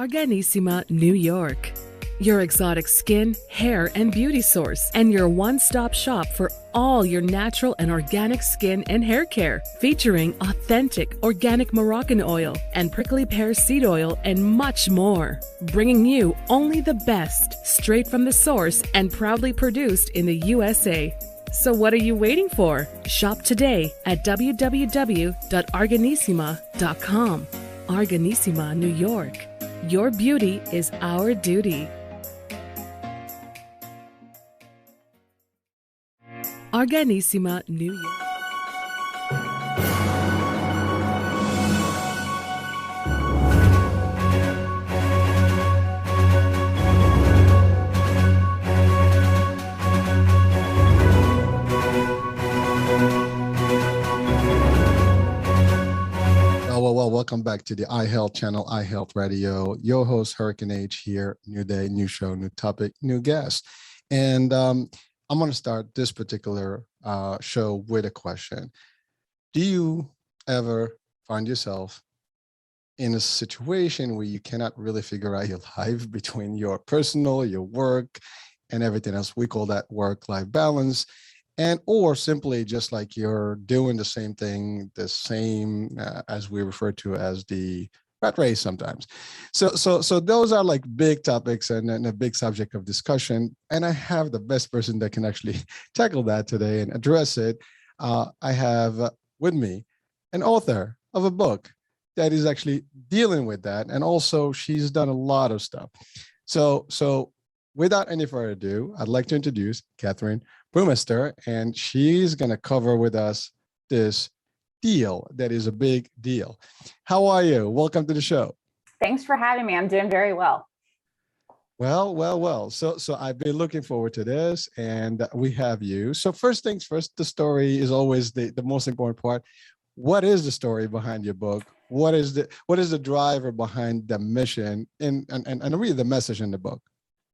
Arganissima, New York. Your exotic skin, hair, and beauty source, and your one-stop shop for all your natural and organic skin and hair care, featuring authentic organic Moroccan oil and prickly pear seed oil and much more. Bringing you only the best, straight from the source and proudly produced in the USA. So what are you waiting for? Shop today at www.arganissima.com. Arganissima, New York. Your beauty is our duty. Arganissima, New York. Well, welcome back to the iHealth channel, iHealth Radio. Your host, Hurricane H here. New day, new show, new topic, new guest. And I'm going to start this particular show with a question. Do you ever find yourself in a situation where you cannot really figure out your life between your personal, your work, and everything else? We call that work-life balance. And or simply just like you're doing the same thing, the same as we refer to as the rat race sometimes. So those are like big topics and a big subject of discussion. And I have the best person that can actually tackle that today and address it. I have with me an author of a book that is actually dealing with that. And also she's done a lot of stuff. So without any further ado, I'd like to introduce Kathryn Burmeister, and she's going to cover with us this deal that is a big deal. How are you? Welcome to the show. Thanks for having me. I'm doing very well. Well. So I've been looking forward to this, and we have you. So first things first, the story is always the most important part. What is the story behind your book? What is the driver behind the mission and really the message in the book?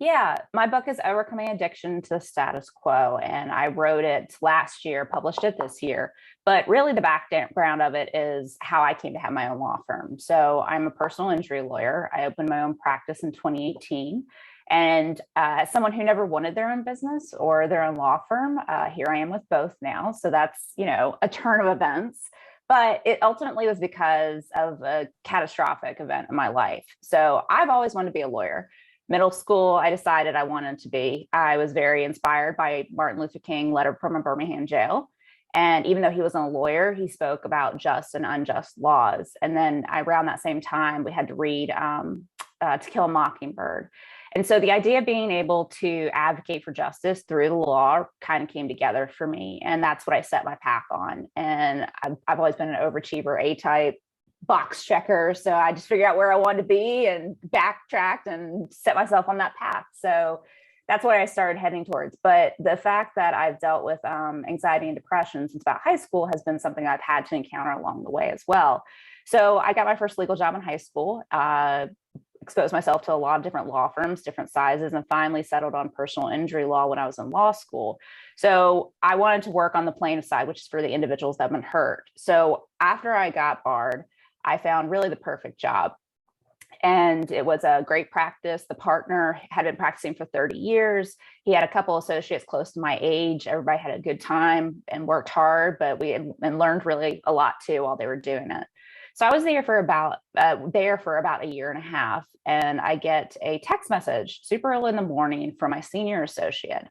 Yeah, my book is Overcoming Addiction to the Status Quo, and I wrote it last year, published it this year. But really the background of it is how I came to have my own law firm. So I'm a personal injury lawyer. I opened my own practice in 2018. And as someone who never wanted their own business or their own law firm, here I am with both now. So that's, a turn of events. But it ultimately was because of a catastrophic event in my life. So I've always wanted to be a lawyer. Middle school, I decided I wanted to be. I was very inspired by Martin Luther King, letter from a Birmingham jail. And even though he wasn't a lawyer, he spoke about just and unjust laws. And then around that same time, we had to read To Kill a Mockingbird. And so the idea of being able to advocate for justice through the law kind of came together for me. And that's what I set my path on. And I've always been an overachiever, A-type, box checker. So I just figured out where I wanted to be and backtracked and set myself on that path. So that's what I started heading towards. But the fact that I've dealt with anxiety and depression since about high school has been something I've had to encounter along the way as well. So I got my first legal job in high school, exposed myself to a lot of different law firms, different sizes, and finally settled on personal injury law when I was in law school. So I wanted to work on the plaintiff side, which is for the individuals that have been hurt. So after I got barred, I found really the perfect job. And it was a great practice. The partner had been practicing for 30 years. He had a couple associates close to my age. Everybody had a good time and worked hard, but we learned really a lot too while they were doing it. So I was there for about a year and a half. And I get a text message super early in the morning from my senior associate.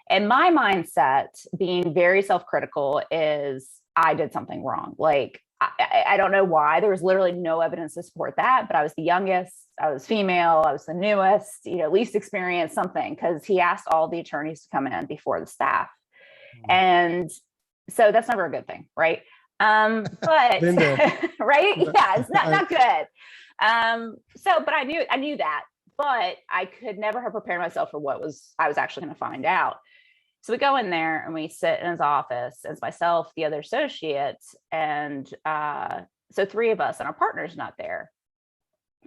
And my mindset, being very self-critical, is I did something wrong. Like, I don't know why. There was literally no evidence to support that, but I was the youngest, I was female, I was the newest, least experienced, something, because he asked all the attorneys to come in before the staff. And so that's never a good thing, right? But right? Yeah, it's not good. But I knew that, but I could never have prepared myself for what I was actually going to find out. So we go in there and we sit in his office as myself, the other associates, and so three of us, and our partner's not there.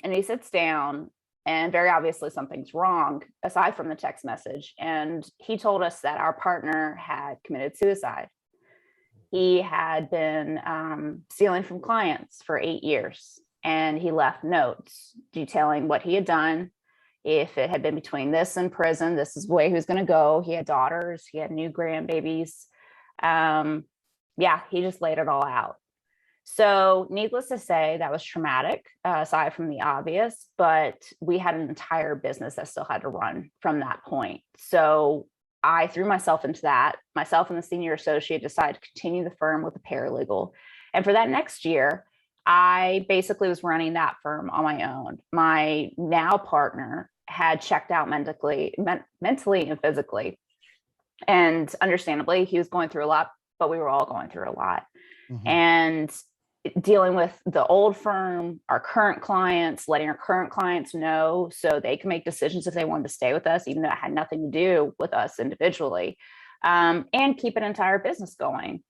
And he sits down, and very obviously something's wrong aside from the text message. And he told us that our partner had committed suicide. He had been stealing from clients for 8 years. and he left notes detailing what he had done. If it had been between this and prison, this is the way he was going to go. He had daughters, he had new grandbabies. Yeah, he just laid it all out. So needless to say, that was traumatic, aside from the obvious, but we had an entire business that still had to run from that point. So I threw myself into that. Myself and the senior associate decided to continue the firm with a paralegal. And for that next year, I basically was running that firm on my own. My now partner had checked out mentally and physically. And understandably, he was going through a lot, but we were all going through a lot. Mm-hmm. And dealing with the old firm, our current clients, letting our current clients know so they can make decisions if they wanted to stay with us, even though it had nothing to do with us individually, and keep an entire business going.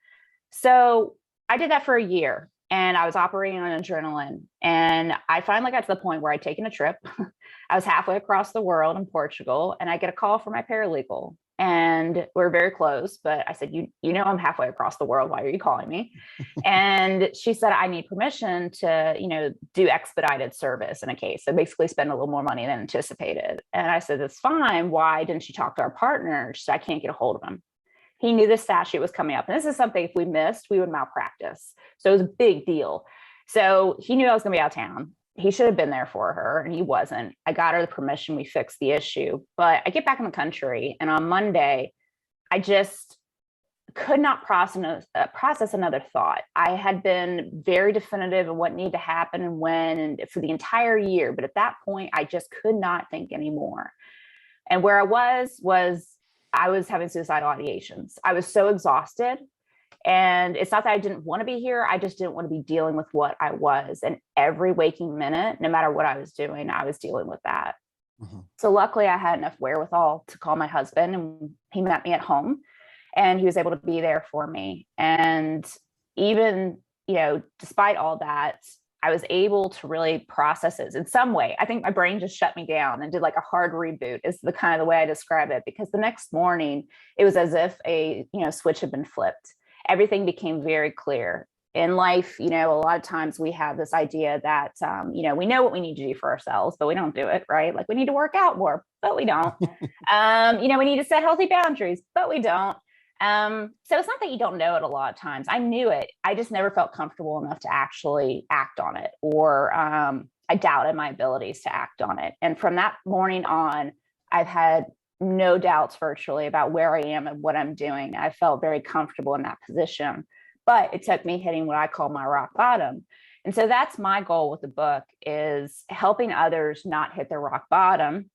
So I did that for a year, and I was operating on adrenaline. And I finally got to the point where I'd taken a trip. I was halfway across the world in Portugal, and I get a call from my paralegal. And we're very close, but I said, you know, I'm halfway across the world. Why are you calling me? And she said, I need permission to, you know, do expedited service in a case. So basically spend a little more money than anticipated. And I said, that's fine. Why didn't you talk to our partner? She said, I can't get a hold of him. He knew the statute was coming up. And this is something, if we missed, we would malpractice. So it was a big deal. So he knew I was going to be out of town. He should have been there for her, and he wasn't. I got her the permission. We fixed the issue. But I get back in the country, and on Monday, I just could not process another thought. I had been very definitive of what needed to happen and when, and for the entire year. But at that point, I just could not think anymore. And where I was I was having suicidal ideations. I was so exhausted. And it's not that I didn't want to be here. I just didn't want to be dealing with what I was. And every waking minute, no matter what I was doing, I was dealing with that. Mm-hmm. So luckily I had enough wherewithal to call my husband, and he met me at home, and he was able to be there for me. And even, you know, despite all that, I was able to really process it in some way. I think my brain just shut me down and did like a hard reboot is the kind of the way I describe it, because the next morning it was as if a, you know, switch had been flipped. Everything became very clear. In life, you know, a lot of times we have this idea that, you know, we know what we need to do for ourselves, but we don't do it, right? Like we need to work out more, but we don't. You know, we need to set healthy boundaries, but we don't. So it's not that you don't know it a lot of times. I knew it. I just never felt comfortable enough to actually act on it, or I doubted my abilities to act on it. And from that morning on, I've had no doubts virtually about where I am and what I'm doing. I felt very comfortable in that position, but it took me hitting what I call my rock bottom. And so that's my goal with the book, is helping others not hit their rock bottom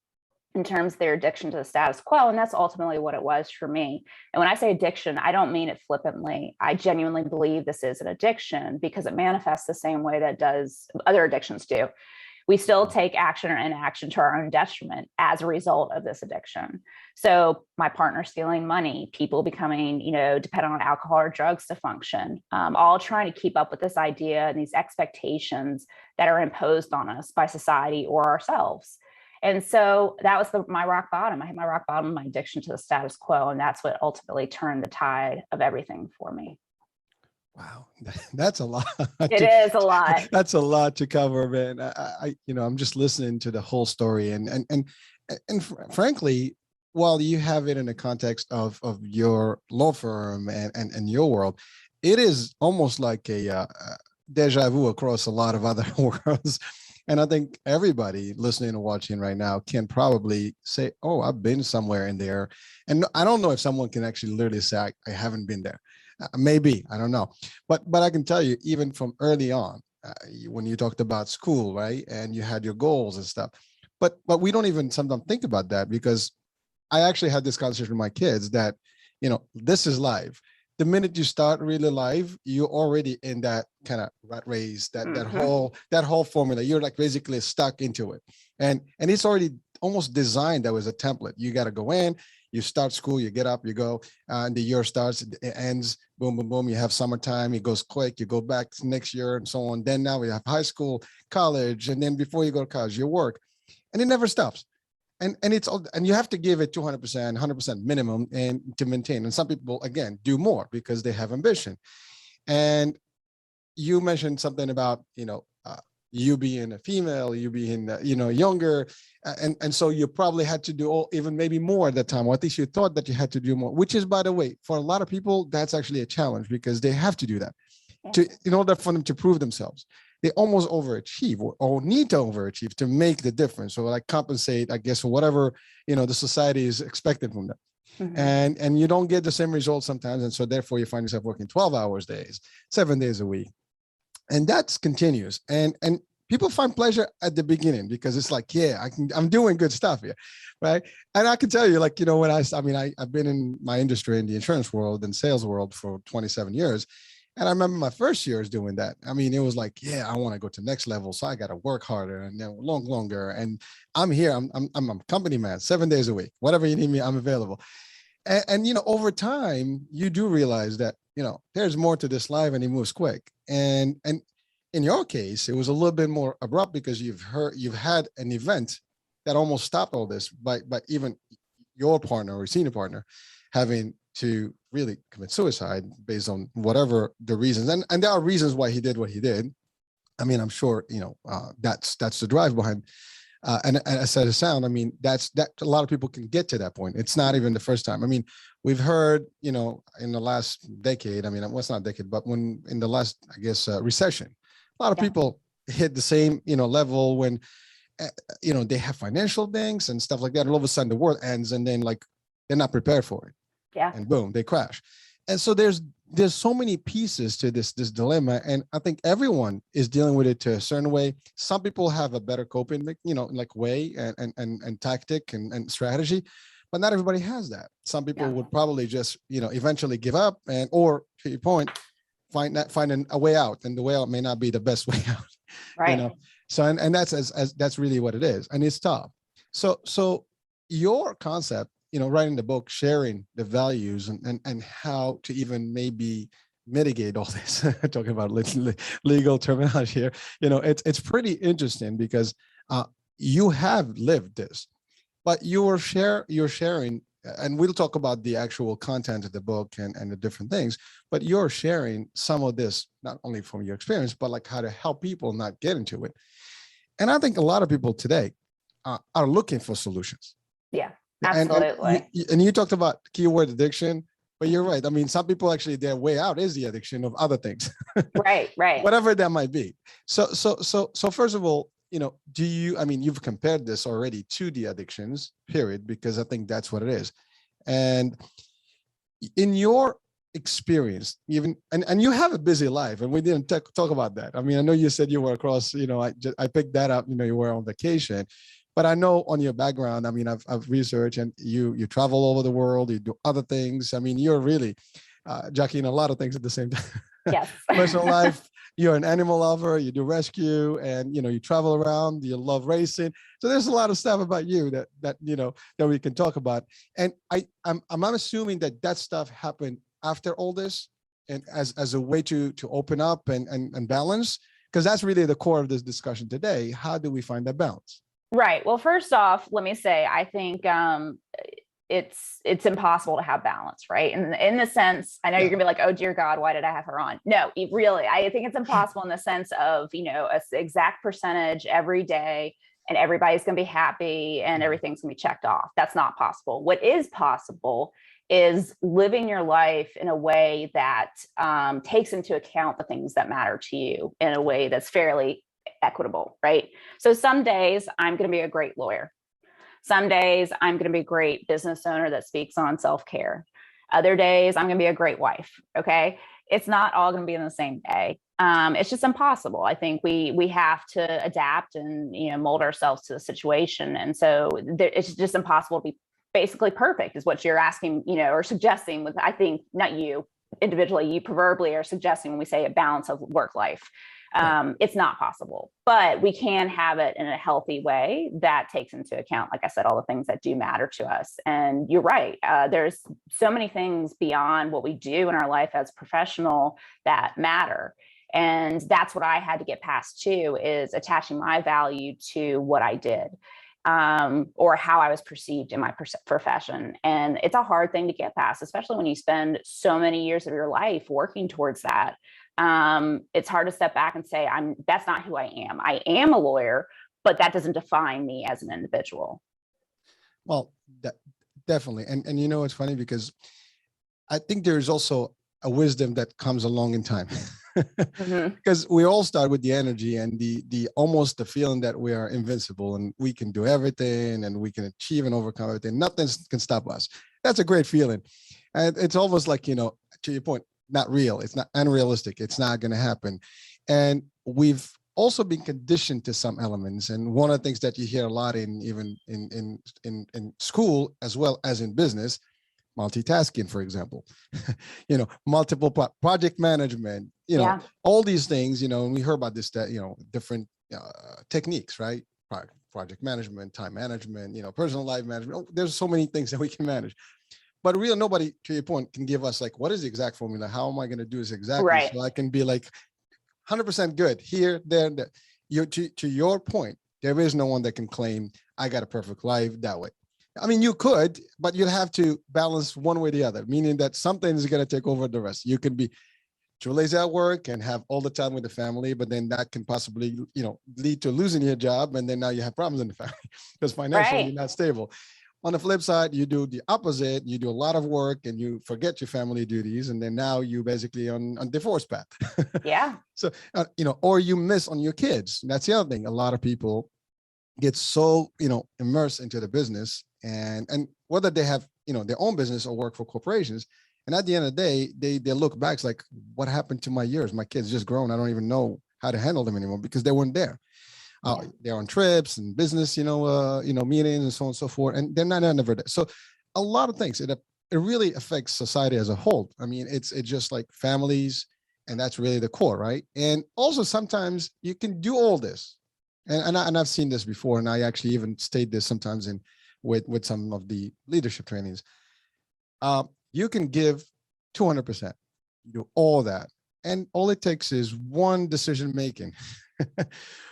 in terms of their addiction to the status quo. And that's ultimately what it was for me. And when I say addiction, I don't mean it flippantly. I genuinely believe this is an addiction because it manifests the same way that does other addictions do. We still take action or inaction to our own detriment as a result of this addiction. So my partner stealing money, people becoming, you know, dependent on alcohol or drugs to function, all trying to keep up with this idea and these expectations that are imposed on us by society or ourselves. And so that was my rock bottom. I hit my rock bottom, my addiction to the status quo. And that's what ultimately turned the tide of everything for me. Wow, that's a lot. It is a lot. That's a lot to cover, man. You know, I'm just listening to the whole story, and frankly, while you have it in the context of your law firm and your world, it is almost like a deja vu across a lot of other worlds. And I think everybody listening and watching right now can probably say, "Oh, I've been somewhere in there," and I don't know if someone can actually literally say, "I haven't been there." Maybe, I don't know. But I can tell you, even from early on, when you talked about school, right? And you had your goals and stuff. But we don't even sometimes think about that, because I actually had this conversation with my kids that, you know, this is life. The minute you start really life, you're already in that kind of rat race, that whole formula. You're like basically stuck into it. And it's already almost designed that was a template. You got to go in, you start school, you get up, you go, and the year starts, it ends, boom, boom, boom. You have summertime, it goes quick, you go back next year and so on. Then now we have high school, college, and then before you go to college, your work, and it never stops. And it's all, and you have to give it 200%, 100% minimum and to maintain. And some people, again, do more because they have ambition. And you mentioned something about, you know, you being a female, you being, younger. And so you probably had to do even maybe more at that time, or at least you thought that you had to do more, which is, by the way, for a lot of people, that's actually a challenge because they have to do that in order for them to prove themselves. They almost overachieve or need to overachieve to make the difference. So like compensate, I guess, for whatever, the society is expecting from them. And you don't get the same results sometimes. And so therefore you find yourself working 12 hours days, 7 days a week. And that's continuous. And people find pleasure at the beginning because it's like, yeah, I'm doing good stuff here, right? And I can tell you, like, when I've been in my industry in the insurance world and sales world for 27 years. And I remember my first years doing that. I mean, it was like, yeah, I want to go to the next level. So I got to work harder and then longer. And I'm here, I'm a company man, 7 days a week, whatever you need me, I'm available. And over time, you do realize that, there's more to this life and it moves quick. And in your case, it was a little bit more abrupt because you've had an event that almost stopped all this by even your partner or senior partner having to really commit suicide based on whatever the reasons. And there are reasons why he did what he did. I mean, I'm sure, that's the drive behind. And as I sound, I mean, that a lot of people can get to that point. It's not even the first time. I mean, we've heard, in the last decade, I mean, well, it's not a decade, but when in the last, I guess, recession, a lot of people hit the same, level when, they have financial things and stuff like that. And all of a sudden the world ends and then like, they're not prepared for it. Yeah. And boom, they crash. And so there's so many pieces to this dilemma. And I think everyone is dealing with it to a certain way. Some people have a better coping, way and tactic and strategy, but not everybody has that. Some people would probably just, eventually give up or to your point, find a way out, and the way out may not be the best way out. Right. So, and that's really what it is. And it's tough. So your concept, writing the book, sharing the values and how to even maybe mitigate all this, talking about legal terminology here, it's pretty interesting because you have lived this, but you're sharing, and we'll talk about the actual content of the book and the different things, but you're sharing some of this, not only from your experience, but like how to help people not get into it. And I think a lot of people today are looking for solutions. Yeah. Absolutely. And you talked about keyword addiction, but you're right. I mean, some people actually, their way out is the addiction of other things. Right. Whatever that might be. So first of all, you've compared this already to the addictions, period, because I think that's what it is. And in your experience, even, and you have a busy life, and we didn't talk about that. I mean, I know you said you were across, I picked that up, you were on vacation. But I know on your background, I mean, I've researched, and you travel all over the world, you do other things. I mean, you're really juggling a lot of things at the same time. Yes. Personal life, you're an animal lover, you do rescue, and, you travel around, you love racing. So there's a lot of stuff about you that we can talk about. And I'm assuming that stuff happened after all this, and as a way to open up and balance, because that's really the core of this discussion today. How do we find that balance? Right. Well, first off, let me say, I think it's impossible to have balance, right? And in the sense, I know you're gonna be like, oh dear God, why did I have her on? No, really, I think it's impossible in the sense of, a exact percentage every day and everybody's gonna be happy and everything's gonna be checked off. That's not possible. What is possible is living your life in a way that takes into account the things that matter to you in a way that's fairly equitable, right? So some days I'm going to be a great lawyer. Some days I'm going to be a great business owner that speaks on self-care. Other days I'm going to be a great wife. Okay. It's not all going to be in the same day. It's just impossible. I think we have to adapt and, mold ourselves to the situation. And so it's just impossible to be basically perfect is what you're asking, or suggesting with, I think, not you individually, you proverbially are suggesting when we say a balance of work life. It's not possible, but we can have it in a healthy way that takes into account, like I said, all the things that do matter to us. And you're right. There's so many things beyond what we do in our life as professional that matter. And that's what I had to get past too, is attaching my value to what I did, or how I was perceived in my profession. And it's a hard thing to get past, especially when you spend so many years of your life working towards that. It's hard to step back and say, that's not who I am. I am a lawyer, but that doesn't define me as an individual. Well, definitely. And you know, it's funny because I think there's also a wisdom that comes along in time. Because we all start with the energy and the almost the feeling that we are invincible and we can do everything and we can achieve and overcome everything. Nothing can stop us. That's a great feeling. And it's almost like, you know, to your point, not real. It's not unrealistic. It's not going to happen. And we've also been conditioned to some elements. And one of the things that you hear a lot in school as well as in business, multitasking, for example, you know, multiple project management, you know, all these things, you know, and we heard about this, that, you know, different techniques, right? Project management, time management, you know, personal life management. There's so many things that we can manage. But really, nobody, to your point, can give us like, what is the exact formula? How am I going to do this exactly? Right. So I can be like 100% good here, there, and there. To your point, there is no one that can claim I got a perfect life that way. I mean, you could, but you'd have to balance one way or the other, meaning that something is going to take over the rest. You can be too lazy at work and have all the time with the family, but then that can possibly, you know, lead to losing your job. And then now you have problems in the family because financially you're not stable. On the flip side, you do the opposite. You do a lot of work and you forget your family duties. And then now you basically on divorce path. Yeah. So, you know, or you miss on your kids. That's the other thing. A lot of people get so, you know, immersed into the business and whether they have, you know, their own business or work for corporations. And at the end of the day, they look back, it's like, what happened to my years? My kids just grown. I don't even know how to handle them anymore because they weren't there. They're on trips and business, meetings and so on and so forth. And they're not never there. So a lot of things, it really affects society as a whole. I mean, it's just like families, and that's really the core, right? And also sometimes you can do all this. And I've seen this before, and I actually even state this sometimes with some of the leadership trainings. You can give 200%, do all that. And all it takes is one decision making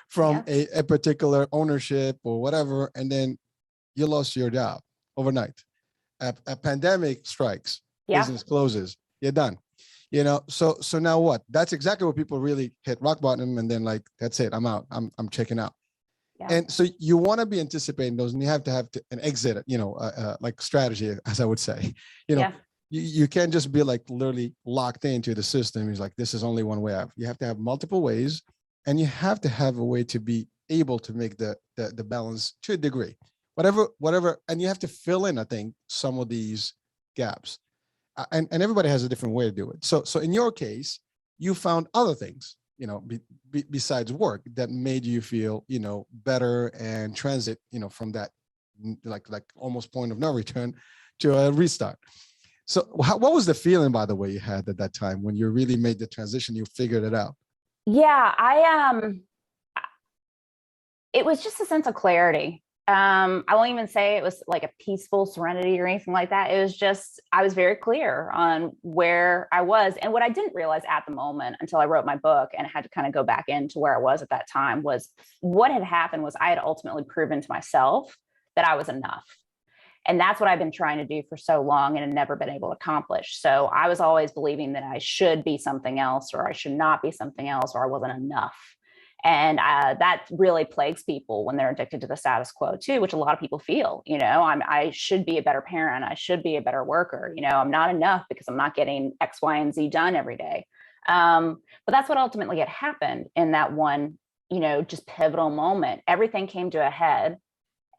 from a particular ownership or whatever, and then you lost your job overnight. A pandemic strikes, business closes, you're done. You know, so now what? That's exactly what people really hit rock bottom, and then like, that's it, I'm out, I'm checking out. Yeah. And so you want to be anticipating those, and you have to have an exit, like strategy, as I would say. You know, you can't just be like literally locked into the system. It's like, this is only one way out. You have to have multiple ways, and you have to have a way to be able to make the balance to a degree, whatever. And you have to fill in, I think, some of these gaps. And everybody has a different way to do it. So in your case, you found other things, you know, besides work that made you feel, you know, better and transit, you know, from that like almost point of no return to a restart. So what was the feeling, by the way, you had at that time when you really made the transition, you figured it out? Yeah, it was just a sense of clarity. I won't even say it was like a peaceful serenity or anything like that. It was just, I was very clear on where I was. And what I didn't realize at the moment until I wrote my book and I had to kind of go back into where I was at that time was what had happened was I had ultimately proven to myself that I was enough. And that's what I've been trying to do for so long and had never been able to accomplish. So I was always believing that I should be something else, or I should not be something else, or I wasn't enough. And that really plagues people when they're addicted to the status quo too, which a lot of people feel, you know, I should be a better parent. I should be a better worker. You know, I'm not enough because I'm not getting X, Y, and Z done every day. But that's what ultimately had happened in that one, you know, just pivotal moment. Everything came to a head.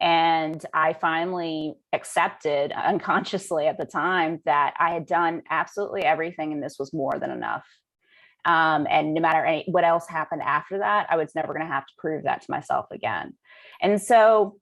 And I finally accepted unconsciously at the time that I had done absolutely everything and this was more than enough. And no matter what else happened after that, I was never going to have to prove that to myself again. And so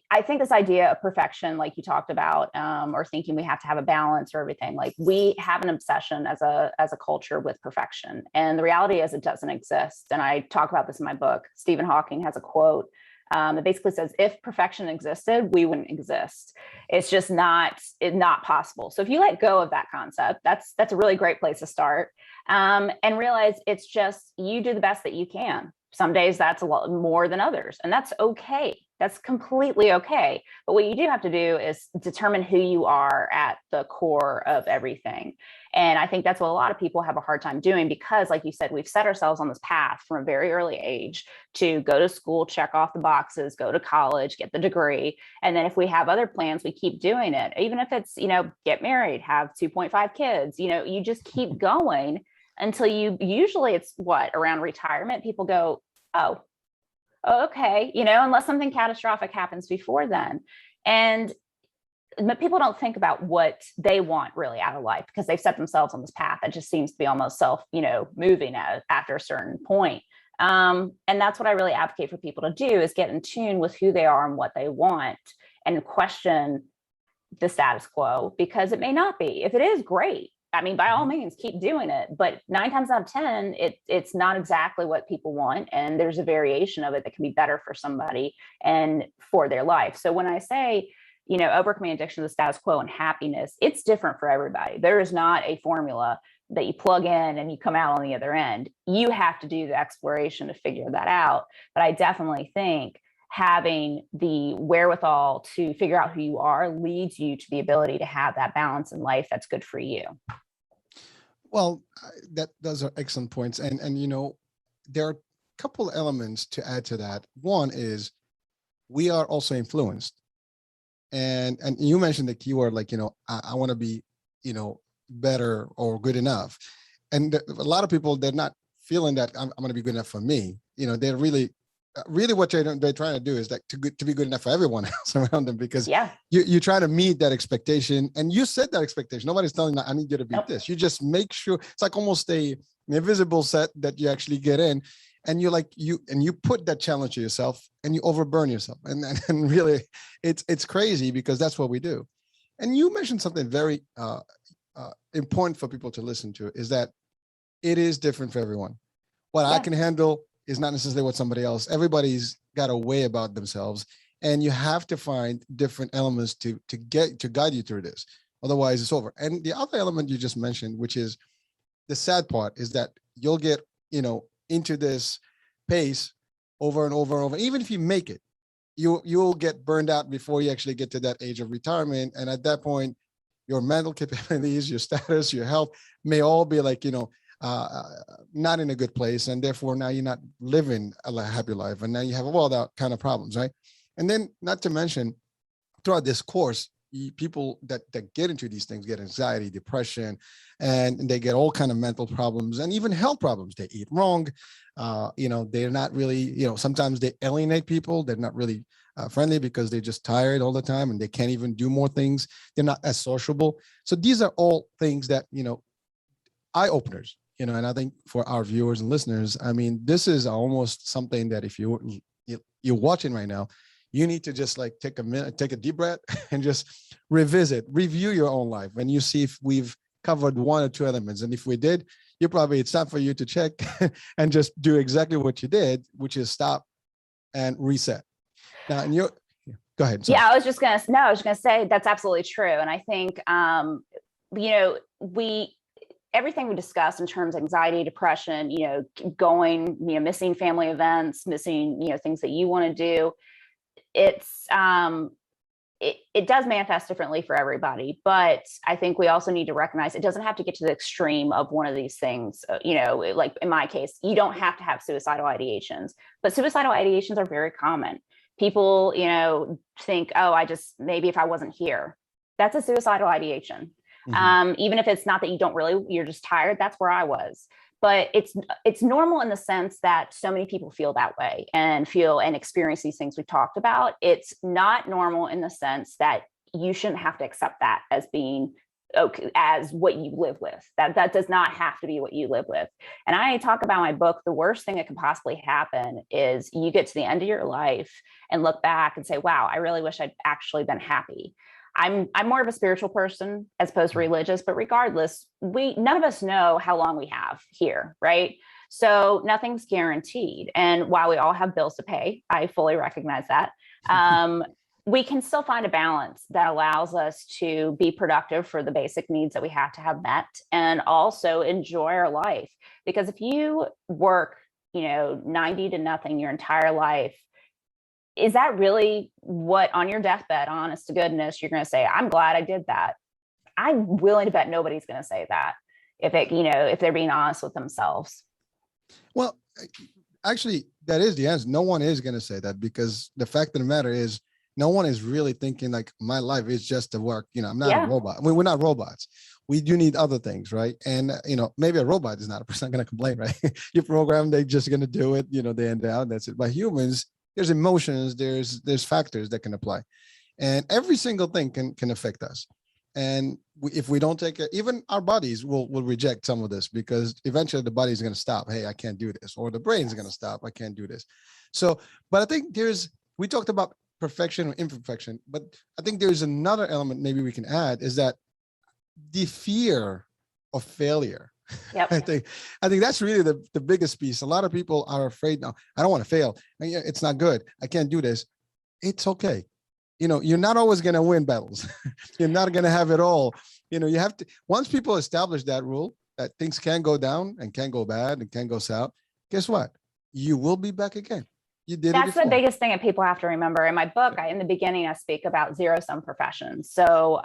I think this idea of perfection, like you talked about, or thinking we have to have a balance or everything, like we have an obsession as a culture with perfection. And the reality is it doesn't exist. And I talk about this in my book. Stephen Hawking has a quote that basically says, if perfection existed, we wouldn't exist. It's just not possible. So if you let go of that concept, that's a really great place to start, and realize it's just, you do the best that you can. Some days that's a lot more than others, and that's okay. That's completely okay. But what you do have to do is determine who you are at the core of everything. And I think that's what a lot of people have a hard time doing, because like you said, we've set ourselves on this path from a very early age to go to school, check off the boxes, go to college, get the degree. And then if we have other plans, we keep doing it. Even if it's, get married, have 2.5 kids, you just keep going until usually it's around retirement, people go, oh, okay, unless something catastrophic happens before then. And people don't think about what they want really out of life, because they've set themselves on this path that just seems to be almost moving after a certain point. And that's what I really advocate for people to do, is get in tune with who they are and what they want, and question the status quo, because it may not be. If it is, great. I mean, by all means, keep doing it. But 9 times out of 10, it's not exactly what people want. And there's a variation of it that can be better for somebody and for their life. So when I say, overcoming addiction to the status quo and happiness, it's different for everybody. There is not a formula that you plug in and you come out on the other end. You have to do the exploration to figure that out. But I definitely think having the wherewithal to figure out who you are leads you to the ability to have that balance in life that's good for you. Well, those are excellent points. And there are a couple elements to add to that. One is we are also influenced. And you mentioned the keyword, like, I want to be, better or good enough. And a lot of people, they're not feeling that I'm going to be good enough for me. They're really what they're trying to do is like to be good enough for everyone else around them, because you try to meet that expectation, and you set that expectation. Nobody's telling you, I need you to beat this. You just make sure it's like almost an invisible set that you actually get in, and you put that challenge to yourself, and you overburn yourself, and really it's crazy, because that's what we do. And you mentioned something very important for people to listen to, is that it is different for everyone. What I can handle is not necessarily what somebody else. Everybody's got a way about themselves, and you have to find different elements to guide you through this. Otherwise, it's over. And the other element you just mentioned, which is the sad part, is that you'll get into this pace over and over and over. Even if you make it, you'll get burned out before you actually get to that age of retirement. And at that point, your mental capabilities, your status, your health may all be like not in a good place, and therefore now you're not living a happy life, and now you have all that kind of problems, right? And then, not to mention, throughout this course, people that get into these things get anxiety, depression, and they get all kind of mental problems and even health problems. They eat wrong, they're not really, sometimes they alienate people. They're not really friendly because they're just tired all the time, and they can't even do more things. They're not as sociable. So these are all things that eye openers. And I think for our viewers and listeners, I mean, this is almost something that if you're watching right now, you need to just like take a minute, take a deep breath, and just review your own life, and you see if we've covered one or two elements. And if we did, it's time for you to check and just do exactly what you did, which is stop and reset. Now, and go ahead. Sorry. Yeah, I was just going to say that's absolutely true. And I think, everything we discussed in terms of anxiety, depression, missing family events, missing, things that you want to do, it's, it does manifest differently for everybody. But I think we also need to recognize it doesn't have to get to the extreme of one of these things. Like in my case, you don't have to have suicidal ideations, but suicidal ideations are very common. People, think, oh, maybe if I wasn't here, that's a suicidal ideation. Mm-hmm. Even if it's not that you're just tired, that's where I was. But it's normal in the sense that so many people feel that way and experience these things we talked about. It's not normal in the sense that you shouldn't have to accept that as being okay, as what you live with. That does not have to be what you live with. And I talk about in my book, the worst thing that can possibly happen is you get to the end of your life and look back and say, wow, I really wish I'd actually been happy. I'm more of a spiritual person as opposed to religious, but regardless, none of us know how long we have here, right? So nothing's guaranteed. And while we all have bills to pay, I fully recognize that. We can still find a balance that allows us to be productive for the basic needs that we have to have met, and also enjoy our life. Because if you work 90 to nothing your entire life, is that really what on your deathbed, honest to goodness, you're going to say, I'm glad I did that? I'm willing to bet nobody's going to say that if they're being honest with themselves. Well, actually, that is the answer. No one is going to say that, because the fact of the matter is, no one is really thinking like my life is just to work. I'm not a robot. I mean, we're not robots. We do need other things, right? And, maybe a robot is not a person going to complain, right? You program, they're just going to do it, day in, day out, that's it. But humans, there's emotions, there's factors that can apply. And every single thing can affect us. And if we don't take it, even our bodies will reject some of this, because eventually the body is going to stop. Hey, I can't do this. Or the brain is going to stop. I can't do this. So, but I think we talked about perfection or imperfection, but I think there's another element maybe we can add, is that the fear of failure. Yep. I think that's really the biggest piece. A lot of people are afraid now. I don't want to fail. It's not good. I can't do this. It's okay. You're not always going to win battles. You're not going to have it all. You have to, once people establish that rule that things can go down and can go bad and can go south, guess what? You will be back again. You did That's the biggest thing that people have to remember. In my book, in the beginning, I speak about zero-sum professions. So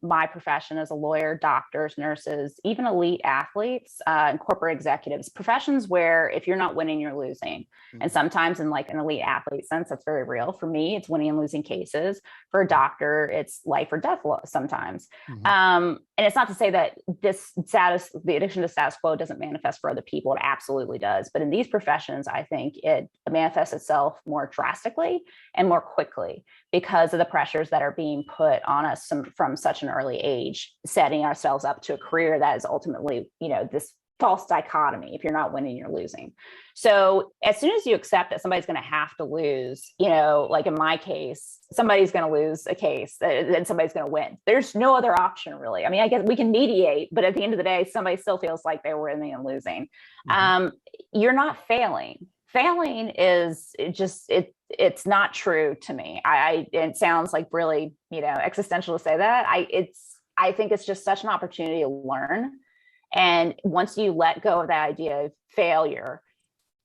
my profession is a lawyer, doctors, nurses, even elite athletes, and corporate executives, professions where if you're not winning, you're losing. Mm-hmm. And sometimes in like an elite athlete sense, that's very real. For me, it's winning and losing cases. For a doctor, it's life or death sometimes. Mm-hmm. And it's not to say that the addiction to status quo doesn't manifest for other people. It absolutely does. But in these professions, I think it manifests itself more drastically and more quickly because of the pressures that are being put on us from such an early age, setting ourselves up to a career that is ultimately, this false dichotomy. If you're not winning, you're losing. So as soon as you accept that somebody's going to have to lose, like in my case, somebody's going to lose a case and somebody's going to win. There's no other option really. I mean, I guess we can mediate, but at the end of the day, somebody still feels like they were winning and losing. Mm-hmm. You're not failing. Failing is it's not true to me. It sounds like really, existential to say that. I think it's just such an opportunity to learn. And once you let go of that idea of failure,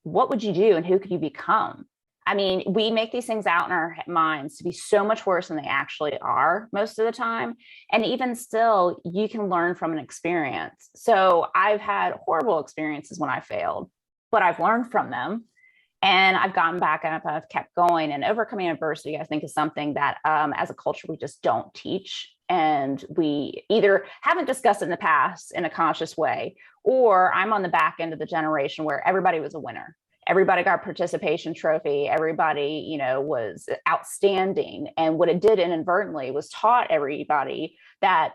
what would you do and who could you become? I mean, we make these things out in our minds to be so much worse than they actually are most of the time. And even still, you can learn from an experience. So I've had horrible experiences when I failed, but I've learned from them. And I've gotten back up, I've kept going. And overcoming adversity, I think, is something that as a culture, we just don't teach. And we either haven't discussed it in the past in a conscious way, or I'm on the back end of the generation where everybody was a winner. Everybody got a participation trophy. Everybody, was outstanding. And what it did inadvertently was taught everybody that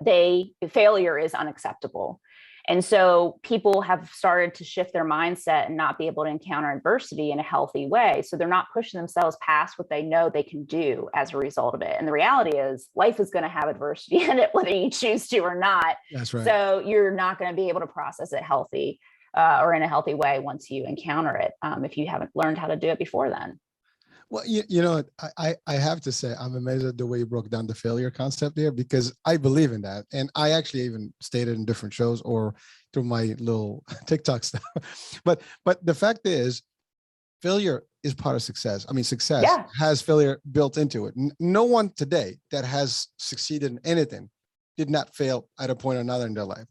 failure is unacceptable. And so people have started to shift their mindset and not be able to encounter adversity in a healthy way. So they're not pushing themselves past what they know they can do as a result of it. And the reality is life is going to have adversity in it, whether you choose to or not. That's right. So you're not going to be able to process it healthy or in a healthy way once you encounter it, if you haven't learned how to do it before then. Well, I have to say, I'm amazed at the way you broke down the failure concept there, because I believe in that. And I actually even stated in different shows or through my little TikTok stuff. But the fact is, failure is part of success. I mean, success has failure built into it. No one today that has succeeded in anything did not fail at a point or another in their life.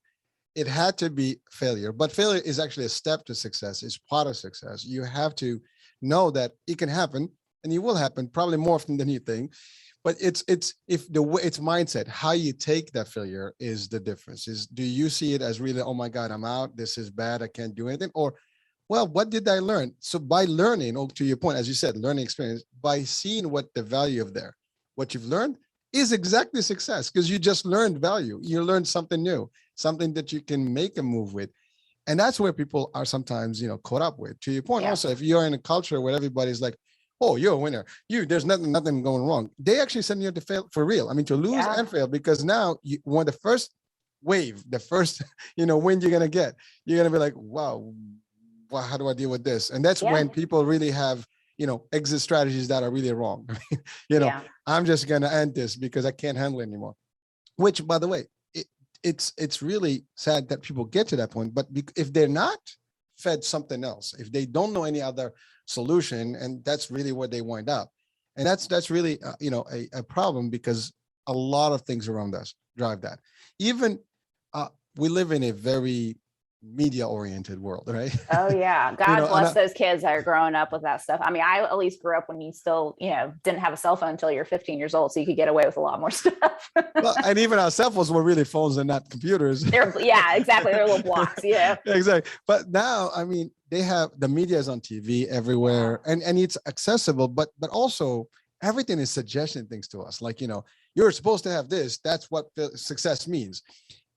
It had to be failure, but failure is actually a step to success. It's part of success. You have to know that it can happen. And it will happen probably more often than you think, but it's mindset. How you take that failure is the difference. Do you see it as really, oh my God, I'm out, this is bad, I can't do anything? Or, well, what did I learn? So by learning, or to your point, as you said, learning experience, by seeing what the value of what you've learned is exactly success, because you just learned value. You learned something new, something that you can make a move with. And that's where people are sometimes, caught up with. To your point, also, if you're in a culture where everybody's like, oh, you're a winner. There's nothing going wrong. They actually send you to fail for real. I mean, to lose and fail, because now you want the first wave, the first, win you're going to get. You're going to be like, wow, how do I deal with this? And that's when people really have, exit strategies that are really wrong. I'm just going to end this because I can't handle it anymore. Which, by the way, it's really sad that people get to that point. But if they're not fed something else, if they don't know any other solution, and that's really where they wind up. And that's really, a problem, because a lot of things around us drive that. Even we live in a very media-oriented world, right? Oh yeah. God bless those kids that are growing up with that stuff. I mean, I at least grew up when you still, didn't have a cell phone until you're 15 years old. So you could get away with a lot more stuff. Well, and even our cell phones were really phones and not computers. Yeah, exactly. They're little blocks. Yeah. Exactly. But now, I mean, they have, the media is on TV everywhere, and it's accessible, but also everything is suggesting things to us. Like, you're supposed to have this. That's what success means.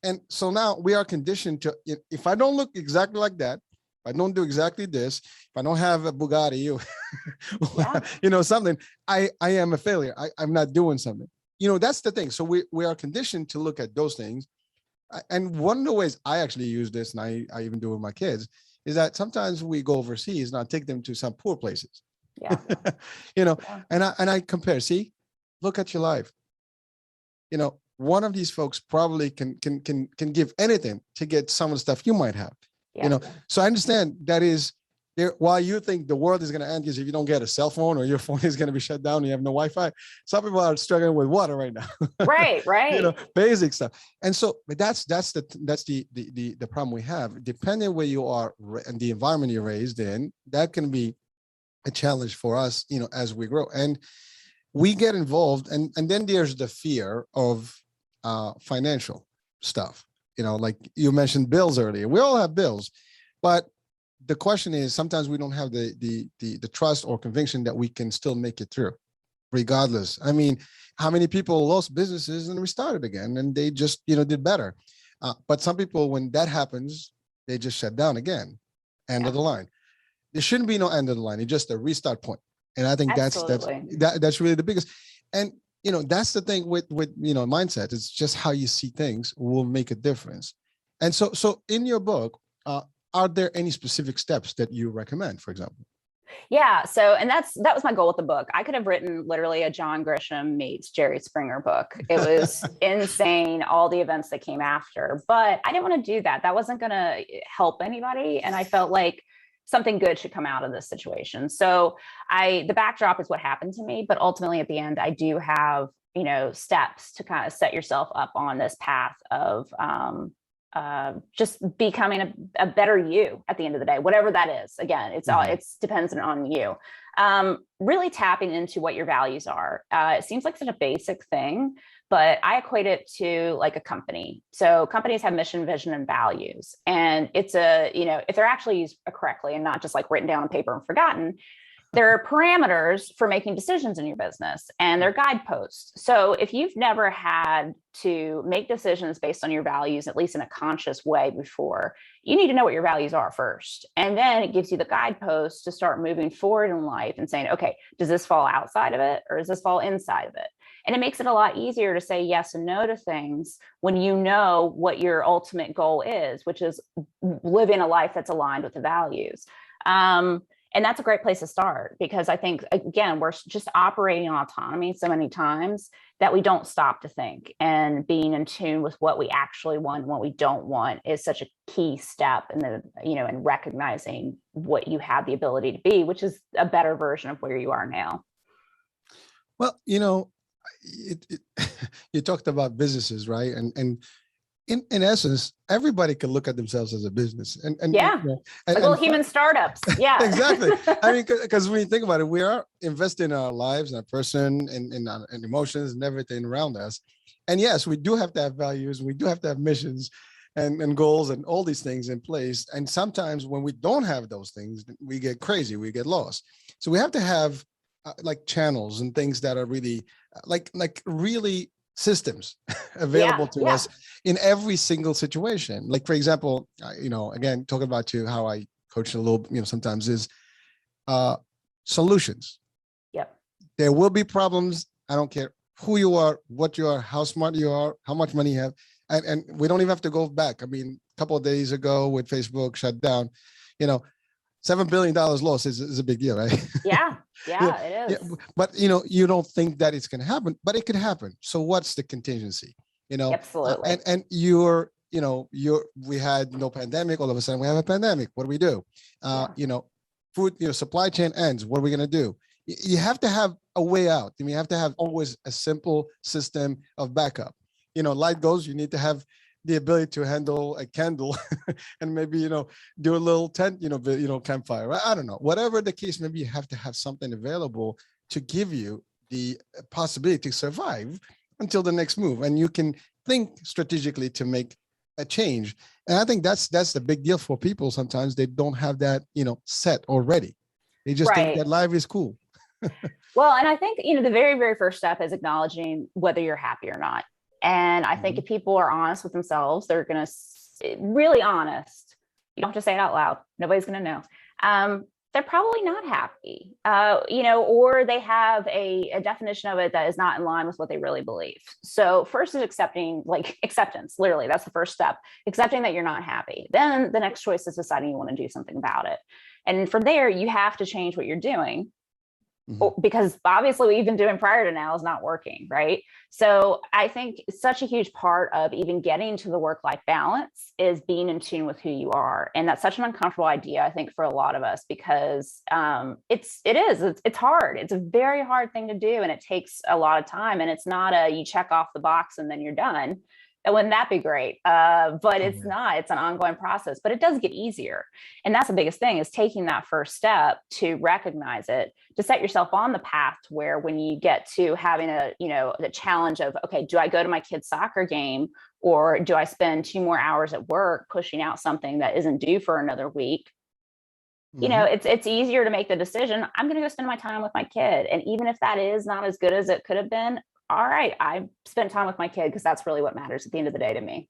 And so now we are conditioned to, if I don't look exactly like that, if I don't do exactly this, if I don't have a Bugatti or, something, I am a failure. I'm not doing something. That's the thing. So we are conditioned to look at those things. And one of the ways I actually use this, and I even do with my kids, is that sometimes we go overseas and I take them to some poor places. Yeah. And I compare, see, look at your life. One of these folks probably can give anything to get some of the stuff you might have. Yeah. So I understand that is there. While you think the world is going to end because if you don't get a cell phone or your phone is going to be shut down, you have no Wi-Fi. Some people are struggling with water right now. Right. Basic stuff. And so, but that's the problem we have. Depending where you are and the environment you're raised in, that can be a challenge for us, as we grow. And we get involved, and then there's the fear of financial stuff. Like you mentioned bills earlier. We all have bills, but the question is, sometimes we don't have the trust or conviction that we can still make it through, regardless. I mean, how many people lost businesses and restarted again, and they just did better? But some people, when that happens, they just shut down again. End of the line. There shouldn't be no end of the line. It's just a restart point. And I think that's really the biggest. And that's the thing with mindset. It's just how you see things will make a difference. And so in your book, are there any specific steps that you recommend, for example? Yeah. So, and that was my goal with the book. I could have written literally a John Grisham meets Jerry Springer book. It was insane, all the events that came after, but I didn't want to do that. That wasn't going to help anybody. And I felt like something good should come out of this situation. So the backdrop is what happened to me, but ultimately at the end, I do have, steps to kind of set yourself up on this path of just becoming a better you at the end of the day, whatever that is. Again, it's dependent on you. Really tapping into what your values are. It seems like such a basic thing, but I equate it to like a company. So companies have mission, vision, and values. And it's if they're actually used correctly and not just like written down on paper and forgotten, there are parameters for making decisions in your business, and they're guideposts. So if you've never had to make decisions based on your values, at least in a conscious way before, you need to know what your values are first. And then it gives you the guideposts to start moving forward in life and saying, okay, does this fall outside of it or does this fall inside of it? And it makes it a lot easier to say yes and no to things when you know what your ultimate goal is, which is living a life that's aligned with the values. And that's a great place to start, because I think, again, we're just operating on autonomy so many times that we don't stop to think, and being in tune with what we actually want and what we don't want is such a key step in in recognizing what you have the ability to be, which is a better version of where you are now. Well, you talked about businesses, right? And in essence, everybody can look at themselves as a business, and little human startups. Yeah, exactly. I mean, because when you think about it, we are investing in our lives and our person and emotions and everything around us. And yes, we do have to have values. We do have to have missions and goals and all these things in place. And sometimes when we don't have those things, we get crazy, we get lost. So we have to have like channels and things that are really like really systems available to us in every single situation. Like, for example, again, talking about how I coach a little, sometimes is solutions. Yep. There will be problems. I don't care who you are, what you are, how smart you are, how much money you have. And we don't even have to go back. I mean, a couple of days ago with Facebook shut down, $7 billion loss is a big deal, right? Yeah, it is. Yeah, but you don't think that it's going to happen, but it could happen. So what's the contingency? Absolutely. And you're we had no pandemic. All of a sudden we have a pandemic. What do we do? Food, supply chain ends. What are we going to do? You have to have a way out. You have to have always a simple system of backup. Light goes, you need to have the ability to handle a candle and maybe, do a little tent, campfire, right? I don't know. Whatever the case may be, you have to have something available to give you the possibility to survive until the next move. And you can think strategically to make a change. And I think that's the big deal for people. Sometimes they don't have that, set already. They just think that life is cool. Well, and I think, the very, very first step is acknowledging whether you're happy or not. And I think if people are honest with themselves, they're going to really honest. You don't have to say it out loud. Nobody's going to know. They're probably not happy, or they have a definition of it that is not in line with what they really believe. So first is acceptance, literally, that's the first step, accepting that you're not happy. Then the next choice is deciding you want to do something about it. And from there, you have to change what you're doing. Because obviously what you've been doing prior to now is not working, right? So I think such a huge part of even getting to the work-life balance is being in tune with who you are. And that's such an uncomfortable idea, I think, for a lot of us, because it's hard. It's a very hard thing to do. And it takes a lot of time. And it's not you check off the box and then you're done. And wouldn't that be great? But it's not. It's an ongoing process, but it does get easier. And that's the biggest thing, is taking that first step to recognize it, to set yourself on the path to where when you get to having the challenge of, okay, do I go to my kid's soccer game, or do I spend 2 more hours at work pushing out something that isn't due for another week? It's easier to make the decision. I'm going to go spend my time with my kid. And even if that is not as good as it could have been, all right, I spent time with my kid, because that's really what matters at the end of the day to me.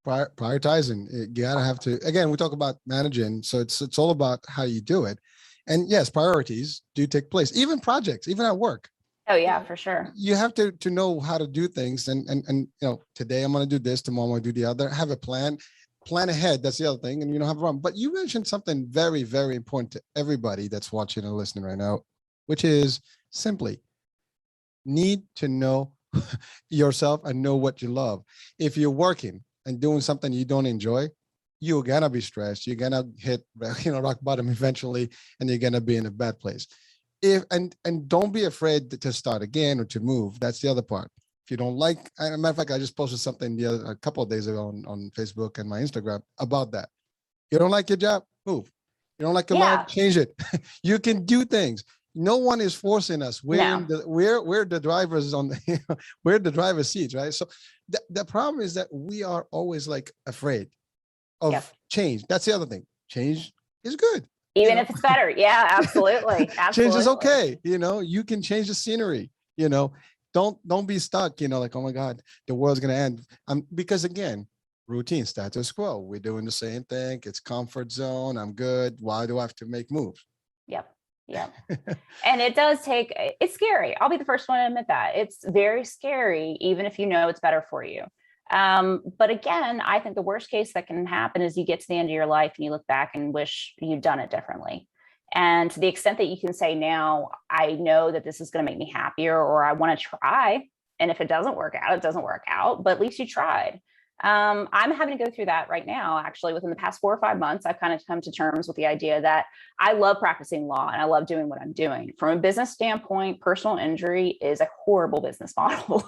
Prioritizing, you gotta have to, again, we talk about managing. So it's all about how you do it. And yes, priorities do take place, even projects, even at work. Oh yeah, for sure. You have to know how to do things. And today I'm going to do this, tomorrow I'm going to do the other, have a plan ahead. That's the other thing. And have a problem. But you mentioned something very, very important to everybody that's watching and listening right now, which is simply need to know yourself and know what you love. If you're working and doing something you don't enjoy, you're gonna be stressed. You're gonna hit rock bottom eventually, and you're gonna be in a bad place. And don't be afraid to start again or to move. That's the other part. If you don't like, as a matter of fact, I just posted something a couple of days ago on Facebook and my Instagram about that. You don't like your job, move. You don't like your life, change it. You can do things. No one is forcing us. We're the drivers we're the driver's seats, right? So the problem is that we are always afraid of change. That's the other thing. Change is good. Even if it's better. Yeah, absolutely. Change is okay. You can change the scenery, don't be stuck, oh my God, the world's going to end. Because again, routine, status quo, we're doing the same thing. It's comfort zone. I'm good. Why do I have to make moves? Yep. Yeah. And it's scary. I'll be the first one to admit that. It's very scary, even if it's better for you. But again, I think the worst case that can happen is you get to the end of your life and you look back and wish you'd done it differently. And to the extent that you can say now, I know that this is going to make me happier, or I want to try. And if it doesn't work out, it doesn't work out, but at least you tried. I'm having to go through that right now. Actually, within the past 4 or 5 months, I've kind of come to terms with the idea that I love practicing law and I love doing what I'm doing. From a business standpoint, personal injury is a horrible business model.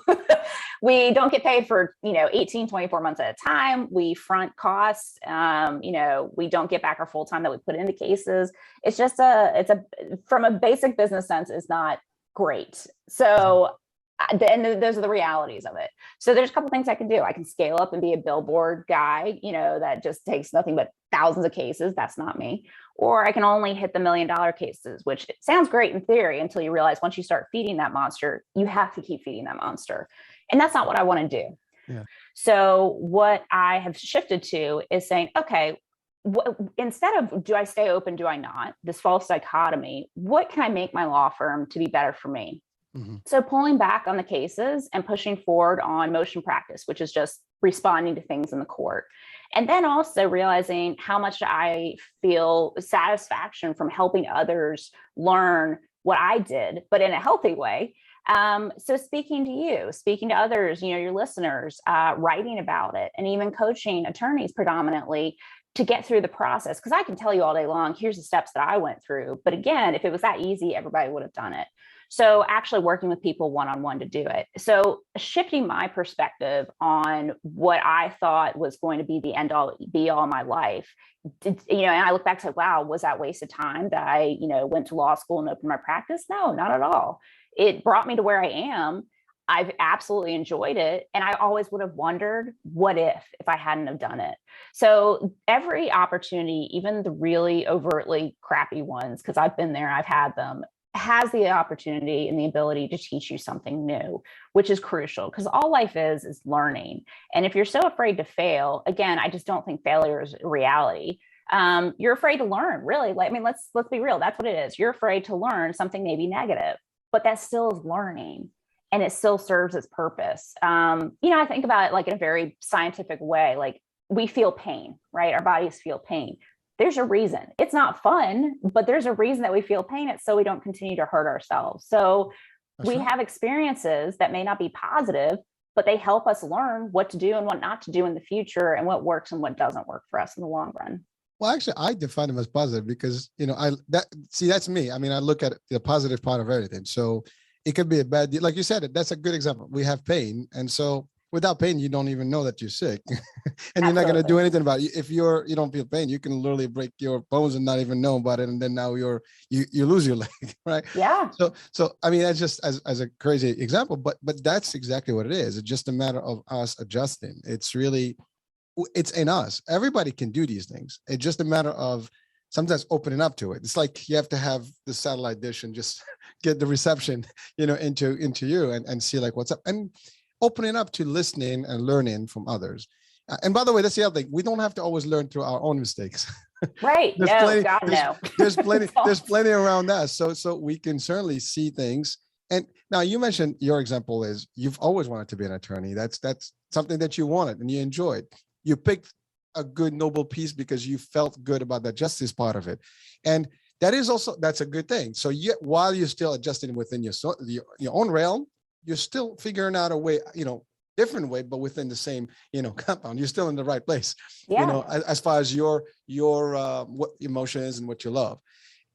We don't get paid for, 18, 24 months at a time. We front costs. We don't get back our full time that we put into cases. It's just from a basic business sense, it's not great. So and those are the realities of it. So there's a couple things I can do. I can scale up and be a billboard guy, that just takes nothing but thousands of cases. That's not me. Or I can only hit the $1 million cases, which sounds great in theory until you realize once you start feeding that monster, you have to keep feeding that monster. And that's not what I want to do. Yeah. So what I have shifted to is saying, okay, instead of do I stay open, do I not? This false dichotomy, what can I make my law firm to be better for me? Mm-hmm. So pulling back on the cases and pushing forward on motion practice, which is just responding to things in the court. And then also realizing how much I feel satisfaction from helping others learn what I did, but in a healthy way, So speaking to you, speaking to others, your listeners, writing about it, and even coaching attorneys predominantly to get through the process. Because I can tell you all day long, here's the steps that I went through. But again, if it was that easy, everybody would have done it. So actually working with people one-on-one to do it. So shifting my perspective on what I thought was going to be the end all be all my life, and I look back and say, wow, was that wasted time that I, went to law school and opened my practice? No, not at all. It brought me to where I am. I've absolutely enjoyed it. And I always would have wondered, what if I hadn't have done it? So every opportunity, even the really overtly crappy ones, because I've been there, I've had them, has the opportunity and the ability to teach you something new, which is crucial, because all life is learning. And if you're so afraid to fail, again, I just don't think failure is a reality. You're afraid to learn, really. Let's be real. That's what it is. You're afraid to learn something maybe negative, but that still is learning. And it still serves its purpose. I think about it like in a very scientific way, like we feel pain, right? Our bodies feel pain. There's a reason. It's not fun, but there's a reason that we feel pain. It's so we don't continue to hurt ourselves. So we have experiences that may not be positive, but they help us learn what to do and what not to do in the future, and what works and what doesn't work for us in the long run. Well, actually, I define them as positive because, that's me. I mean, I look at the positive part of everything. So it could be a bad deal. Like you said, that's a good example. We have pain. And so without pain, you don't even know that you're sick and you're not going to do anything about it. If you don't feel pain, you can literally break your bones and not even know about it. And then now you lose your leg, right? Yeah. So, I mean, that's just as a crazy example, but that's exactly what it is. It's just a matter of us adjusting. It's in us. Everybody can do these things. It's just a matter of sometimes opening up to it. It's like you have to have the satellite dish and just get the reception, into you and see like what's up, and opening up to listening and learning from others. And by the way, that's the other thing. We don't have to always learn through our own mistakes. Right. There's plenty around us. So we can certainly see things. And now you mentioned your example is you've always wanted to be an attorney. That's something that you wanted and you enjoyed. You picked a good noble piece because you felt good about the justice part of it. And that's a good thing. So while you're still adjusting within your own realm, you're still figuring out a way, different way, but within the same, compound. You're still in the right place, as far as your what emotions and what you love.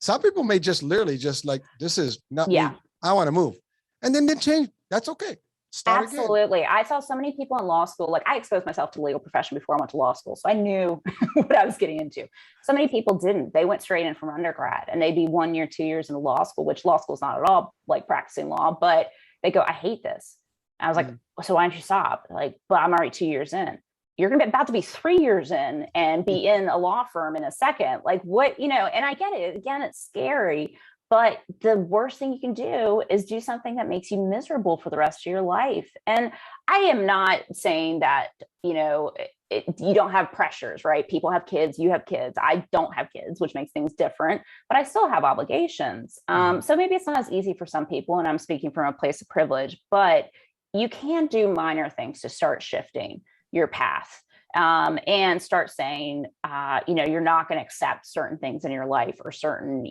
Some people may just literally just like, this is not me. I want to move. And then they change. That's okay. Start Absolutely. Again. I saw so many people in law school, like I exposed myself to the legal profession before I went to law school. So I knew what I was getting into. So many people didn't. They went straight in from undergrad and they'd be 1 year, 2 years in law school, which law school is not at all like practicing law, but they go, I hate this. And I was like, so why don't you stop? Like, but I'm already 2 years in. You're going to be about to be 3 years in and be in a law firm in a second. Like what, and I get it. Again, it's scary. But the worst thing you can do is do something that makes you miserable for the rest of your life. And I am not saying that, you don't have pressures, right? People have kids, you have kids. I don't have kids, which makes things different, but I still have obligations. So maybe it's not as easy for some people, and I'm speaking from a place of privilege, but you can do minor things to start shifting your path. And start saying, you're not going to accept certain things in your life or certain,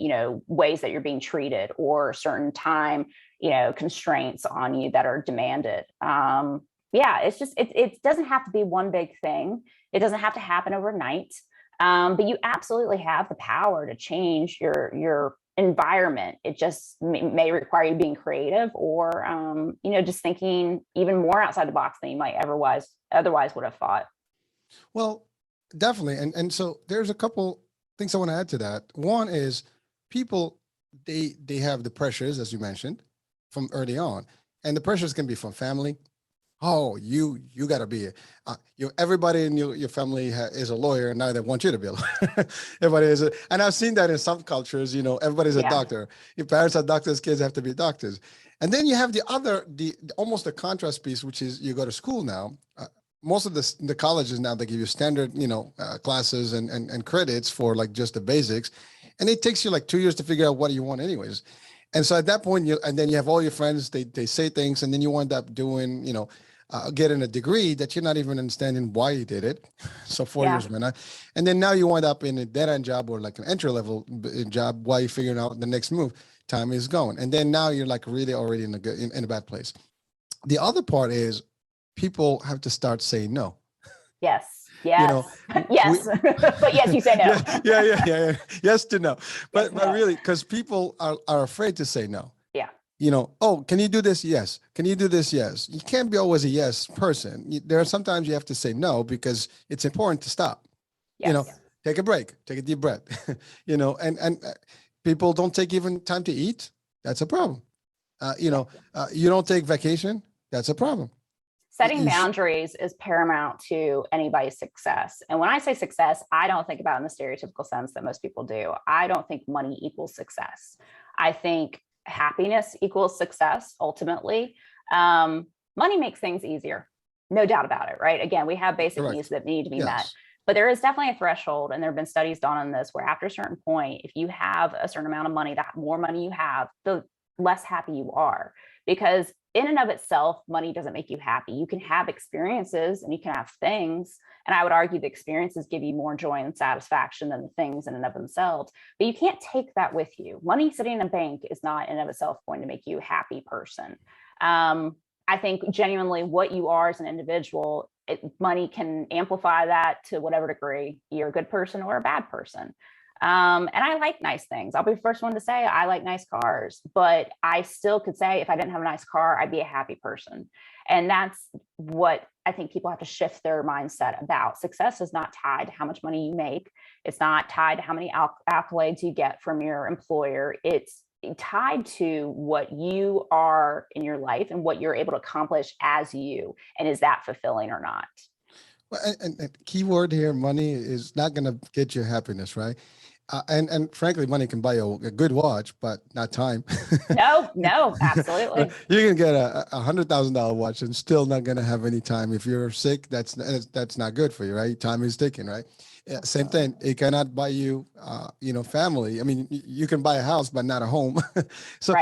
ways that you're being treated or certain time, constraints on you that are demanded. It's just, it doesn't have to be one big thing. It doesn't have to happen overnight. But you absolutely have the power to change your environment. It just may require you being creative or, just thinking even more outside the box than you might otherwise would have thought. Well, definitely. And so there's a couple things I want to add to that. One is people, they have the pressures, as you mentioned, from early on. And the pressures can be from family. Oh, you got to be, everybody in your family is a lawyer, and now they want you to be a lawyer. Everybody is, and I've seen that in some cultures, everybody's a doctor. Your parents are doctors, kids have to be doctors. And then you have almost the contrast piece, which is you go to school now. Most of the colleges now, they give you standard, classes and credits for like just the basics. And it takes you like 2 years to figure out what you want anyways. And so at that point, and then you have all your friends, they say things, and then you end up doing, getting a degree that you're not even understanding why you did it. So 4 years went on. And then now you wind up in a dead-end job or like an entry-level job while you're figuring out the next move. time is going. And then now you're like really already in a bad place. The other part is people have to start saying no. Yes. Yes. Yes. But yes, you say no. Yeah. Yes to no. But no. really, because people are afraid to say no. Yeah. Oh, can you do this? Yes. Can you do this? Yes. You can't be always a yes person. There are sometimes you have to say no because it's important to stop. Yes. Take a break, take a deep breath, and people don't take even time to eat. That's a problem. You don't take vacation. That's a problem. Setting boundaries is paramount to anybody's success. And when I say success, I don't think about it in the stereotypical sense that most people do. I don't think money equals success. I think happiness equals success ultimately. Money makes things easier, no doubt about it, right? Again, we have basic needs that need to be met. But there is definitely a threshold, and there have been studies done on this, where after a certain point, if you have a certain amount of money, the more money you have, the less happy you are. Because in and of itself, money doesn't make you happy. You can have experiences and you can have things. And I would argue the experiences give you more joy and satisfaction than the things in and of themselves. But you can't take that with you. Money sitting in a bank is not in and of itself going to make you a happy person. I think genuinely what you are as an individual, money can amplify that to whatever degree. You're a good person or a bad person. And I like nice things. I'll be the first one to say I like nice cars, but I still could say if I didn't have a nice car, I'd be a happy person. And that's what I think people have to shift their mindset about. Success is not tied to how much money you make. It's not tied to how many accolades you get from your employer. It's tied to what you are in your life and what you're able to accomplish as you. And is that fulfilling or not? Well, and key word here, money is not going to get you happiness, right? And frankly, money can buy you a good watch, but not time. No, absolutely. You can get a $100,000 watch and still not going to have any time. If you're sick, that's not good for you, right? Time is ticking, right? Yeah, same thing. It cannot buy you, family. I mean, you can buy a house, but not a home. So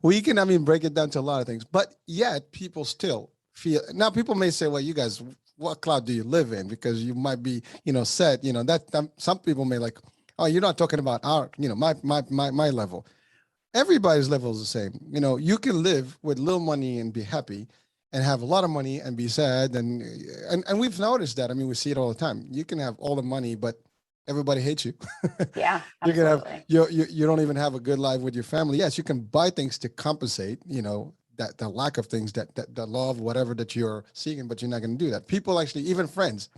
we can, break it down to a lot of things, but yet people still feel. Now, people may say, well, you guys, what cloud do you live in? Because you might be, set, that some people may like, oh, you're not talking about our, my level. Everybody's level is the same. You can live with little money and be happy, and have a lot of money and be sad. And we've noticed that. We see it all the time. You can have all the money, but everybody hates you. Yeah, you can have, you don't even have a good life with your family. Yes, you can buy things to compensate, that the lack of things that love, whatever that you're seeking, but you're not going to do that. People actually, even friends,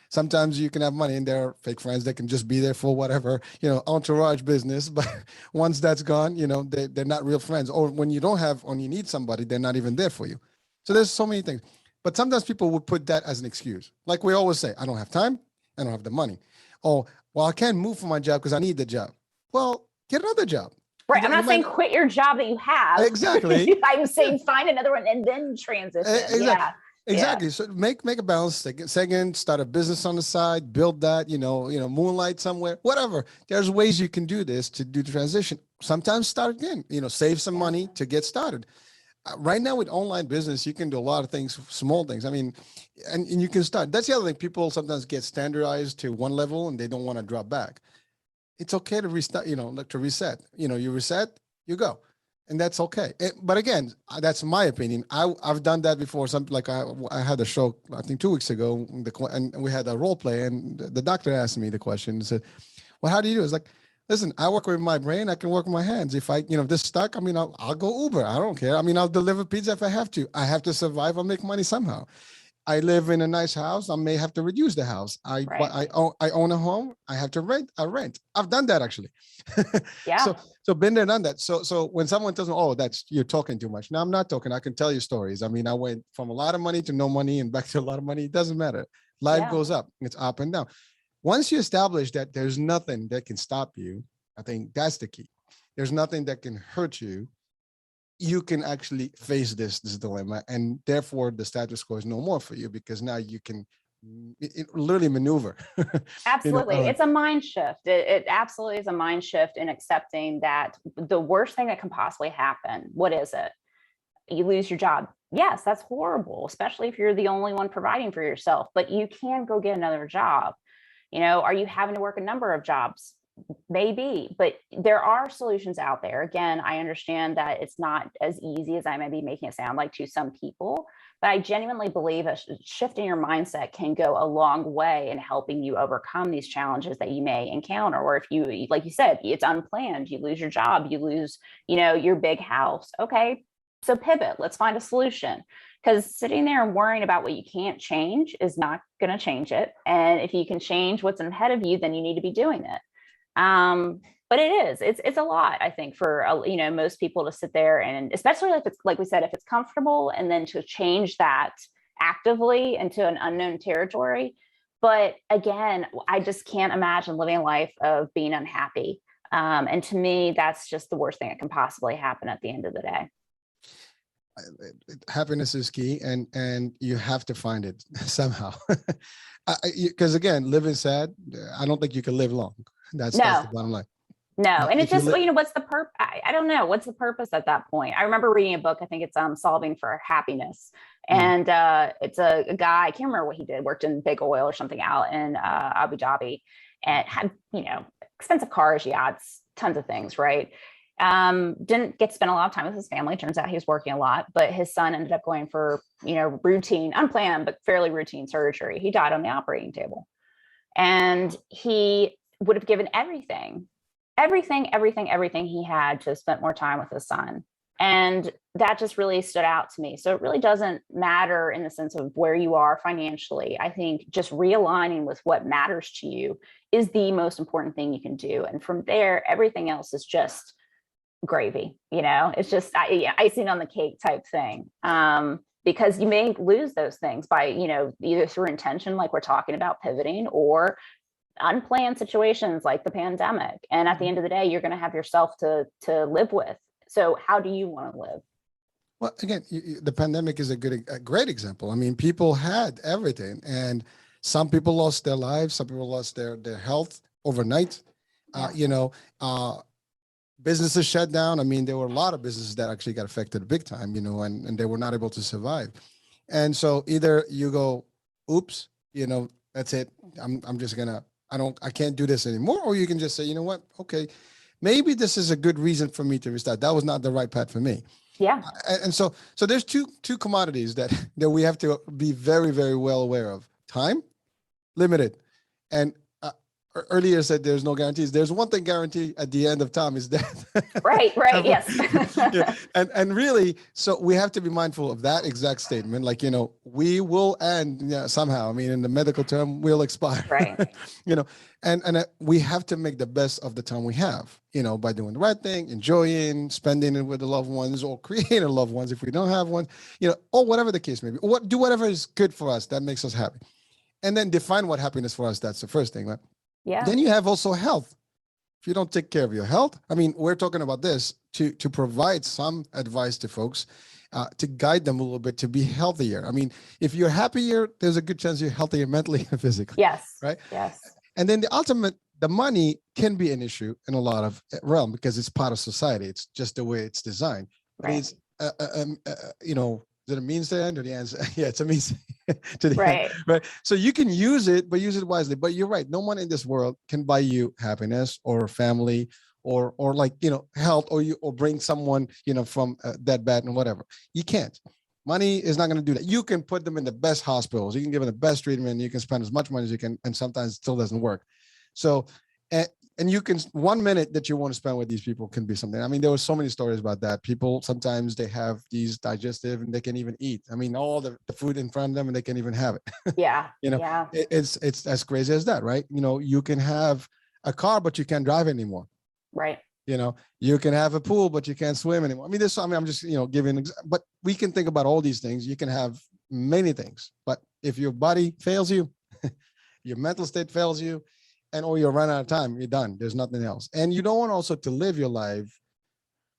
sometimes you can have money and there are fake friends that can just be there for whatever, entourage business. But once that's gone, they're not real friends. Or when you don't have, or you need somebody, they're not even there for you. So there's so many things. But sometimes people would put that as an excuse. Like we always say, I don't have time, I don't have the money. Oh, well, I can't move from my job because I need the job. Well, get another job. Right. I'm not saying quit your job that you have. Exactly. I'm saying find another one and then transition. Exactly. Yeah. Exactly. Yeah. So make a balance. Second, start a business on the side, build that, moonlight somewhere, whatever. There's ways you can do this to do the transition. Sometimes start again, save some money to get started. Right now with online business, you can do a lot of things, small things. And you can start. That's the other thing. People sometimes get standardized to one level and they don't want to drop back. It's okay to restart, to reset. You reset, you go. And that's okay. But again, that's my opinion. I've done that before. Something like I had a show, I think 2 weeks ago, and we had a role play, and the doctor asked me the question and said, well, how do you do it? It's like, listen, I work with my brain. I can work with my hands. If I, this stuck, I'll go Uber. I don't care. I'll deliver pizza if I have to. I have to survive. I'll make money somehow. I live in a nice house. I may have to reduce the house. I own a home. I have to rent. I rent. I've done that actually. Yeah. So been there, done that. So when someone tells me, oh, you're talking too much. No, I'm not talking. I can tell you stories. I went from a lot of money to no money and back to a lot of money. It doesn't matter. Life goes up. It's up and down. Once you establish that there's nothing that can stop you, I think that's the key. There's nothing that can hurt you. You can actually face this dilemma, and therefore the status quo is no more for you, because now you can literally maneuver. Absolutely. It's a mind shift. It absolutely is a mind shift in accepting that the worst thing that can possibly happen, what is it? You lose your job. Yes, that's horrible, especially if you're the only one providing for yourself, but you can go get another job. Are you having to work a number of jobs? Maybe, but there are solutions out there. Again, I understand that it's not as easy as I may be making it sound like to some people, but I genuinely believe a shift in your mindset can go a long way in helping you overcome these challenges that you may encounter. Or if you, like you said, it's unplanned, you lose your job, you lose, your big house. Okay, so pivot, let's find a solution. Because sitting there and worrying about what you can't change is not going to change it. And if you can change what's ahead of you, then you need to be doing it. But it's a lot, I think, for, most people to sit there, and especially if it's, like we said, if it's comfortable, and then to change that actively into an unknown territory. But again, I just can't imagine living a life of being unhappy. And to me, that's just the worst thing that can possibly happen at the end of the day. Happiness is key, and you have to find it somehow. Because again, living sad, I don't think you can live long. That's the bottom line. No. And it's just, what's the purpose? I don't know. What's the purpose at that point? I remember reading a book, I think it's Solving for Happiness. And it's a guy, I can't remember what he did, worked in big oil or something out in Abu Dhabi, and had, expensive cars, yachts, tons of things, right? Didn't get to spend a lot of time with his family. Turns out he was working a lot, but his son ended up going for, routine, unplanned, but fairly routine surgery. He died on the operating table, and he would have given everything he had to have spent more time with his son. And that just really stood out to me. So it really doesn't matter in the sense of where you are financially. I think just realigning with what matters to you is the most important thing you can do. And from there, everything else is just gravy. It's just icing on the cake type thing. Because you may lose those things by, either through intention, like we're talking about pivoting, or unplanned situations like the pandemic. And at the end of the day, you're going to have yourself to live with. So how do you want to live? Well, again, the pandemic is a great example. I mean, people had everything, and some people lost their lives. Some people lost their health overnight. Businesses shut down. I mean, there were a lot of businesses that actually got affected big time, and they were not able to survive. And so either you go, oops, that's it. I can't do this anymore. Or you can just say, you know what? Okay, maybe this is a good reason for me to restart. That was not the right path for me. Yeah. And so there's two commodities that we have to be very, very well aware of. Time, limited. And earlier said there's no guarantees. There's one thing guaranteed at the end of time is death. Right. Yes. Yeah. And really, so we have to be mindful of that exact statement. Like, we will end somehow. I mean, in the medical term, we'll expire. Right. And we have to make the best of the time we have, by doing the right thing, enjoying, spending it with the loved ones, or creating loved ones if we don't have one, or whatever the case may be. Do whatever is good for us that makes us happy. And then define what happiness for us. That's the first thing, right? Yeah. Then you have also health. If you don't take care of your health, I mean, we're talking about this to provide some advice to folks, to guide them a little bit to be healthier. I mean, if you're happier, there's a good chance you're healthier mentally and physically. Yes. Right. Yes. And then the money can be an issue in a lot of realm because it's part of society. It's just the way it's designed. Right. It's, is it a means to the end or the answer? Yeah, it's a means to the right. end. Right. So you can use it, but use it wisely. But you're right. No one in this world can buy you happiness or family or health, or bring someone, from that bad and whatever. You can't. Money is not going to do that. You can put them in the best hospitals. You can give them the best treatment. You can spend as much money as you can, and sometimes it still doesn't work. So, and you can, 1 minute that you want to spend with these people can be something. I mean, there were so many stories about that. People, sometimes they have these digestive and they can't even eat. I mean, all the food in front of them and they can't even have it. Yeah. Yeah. It's as crazy as that, right? You can have a car, but you can't drive anymore. Right. You can have a pool, but you can't swim anymore. I mean, I'm just, giving, but we can think about all these things. You can have many things, but if your body fails you, your mental state fails you, or you run out of time, you're done. There's nothing else. And you don't want also to live your life,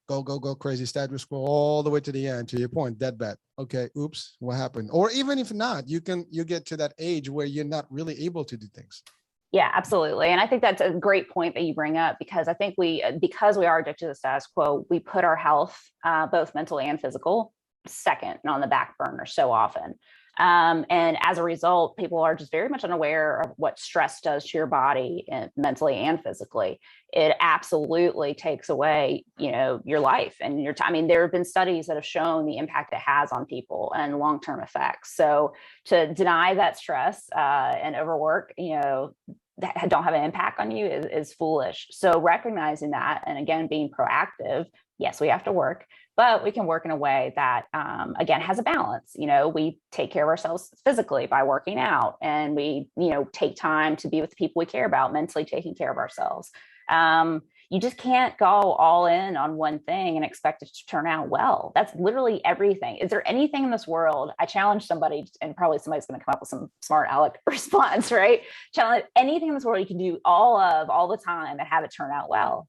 go crazy, status quo all the way to the end, to your point, dead bad. Okay, oops, what happened? Or even if not, you get to that age where you're not really able to do things. Yeah, absolutely. And I think that's a great point that you bring up, because I think because we are addicted to the status quo, we put our health, both mental and physical, second and on the back burner so often. And as a result, people are just very much unaware of what stress does to your body, and mentally and physically. It absolutely takes away, your life and your time. I mean, there have been studies that have shown the impact it has on people and long-term effects. So to deny that stress and overwork, that don't have an impact on you is foolish. So recognizing that, and again, being proactive. Yes, we have to work, but we can work in a way that, again, has a balance. We take care of ourselves physically by working out, and we, take time to be with the people we care about, mentally taking care of ourselves. You just can't go all in on one thing and expect it to turn out well. That's literally everything. Is there anything in this world? I challenge somebody, and probably somebody's going to come up with some smart aleck response, right? Challenge anything in this world you can do all the time and have it turn out well.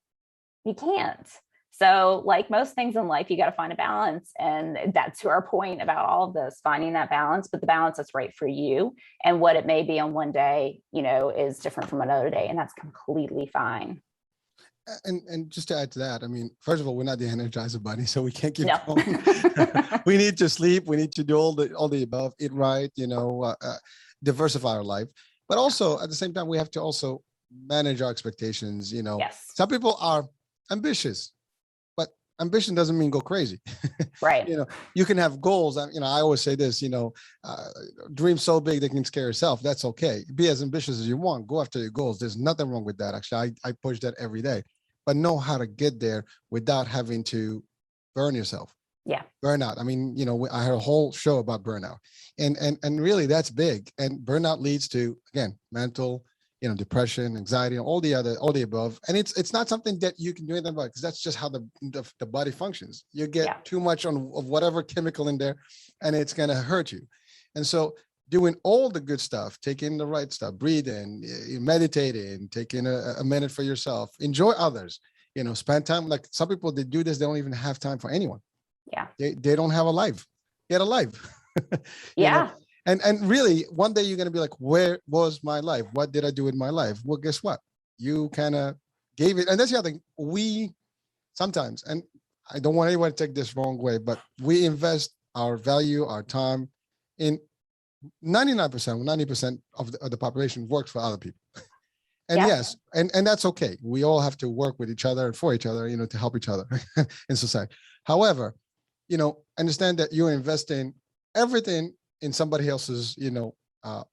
You can't. So like most things in life, you got to find a balance. And that's to our point about all of this, finding that balance, but the balance that's right for you, and what it may be on one day, is different from another day. And that's completely fine. And just to add to that, I mean, first of all, we're not the Energizer Bunny, so we can't keep No. going. We need to sleep. We need to do all the above, eat right, diversify our life. But also at the same time, we have to also manage our expectations. Yes. Some people are ambitious, but ambition doesn't mean go crazy. Right. You can have goals. I always say this, dream so big they can scare yourself. That's okay. Be as ambitious as you want. Go after your goals. There's nothing wrong with that. Actually, I push that every day, but know how to get there without having to burn yourself. Yeah. Burnout. I mean, I had a whole show about burnout, and really that's big. And burnout leads to, again, mental, depression, anxiety, all the above. And it's not something that you can do anything about, because that's just how the body functions. You get too much of whatever chemical in there, and it's going to hurt you. And so doing all the good stuff, taking the right stuff, breathing, meditating, taking a minute for yourself, enjoy others, spend time. Like some people, they do this, they don't even have time for anyone. Yeah. They don't have a life. Get a life. Yeah. And really, one day you're going to be like, where was my life? What did I do in my life? Well, guess what? You kind of gave it. And that's the other thing. We sometimes, and I don't want anyone to take this wrong way, but we invest our value, our time in 99%, 90% of the population works for other people. And yes, and that's okay. We all have to work with each other and for each other, to help each other in society. However, understand that you're investing everything in somebody else's,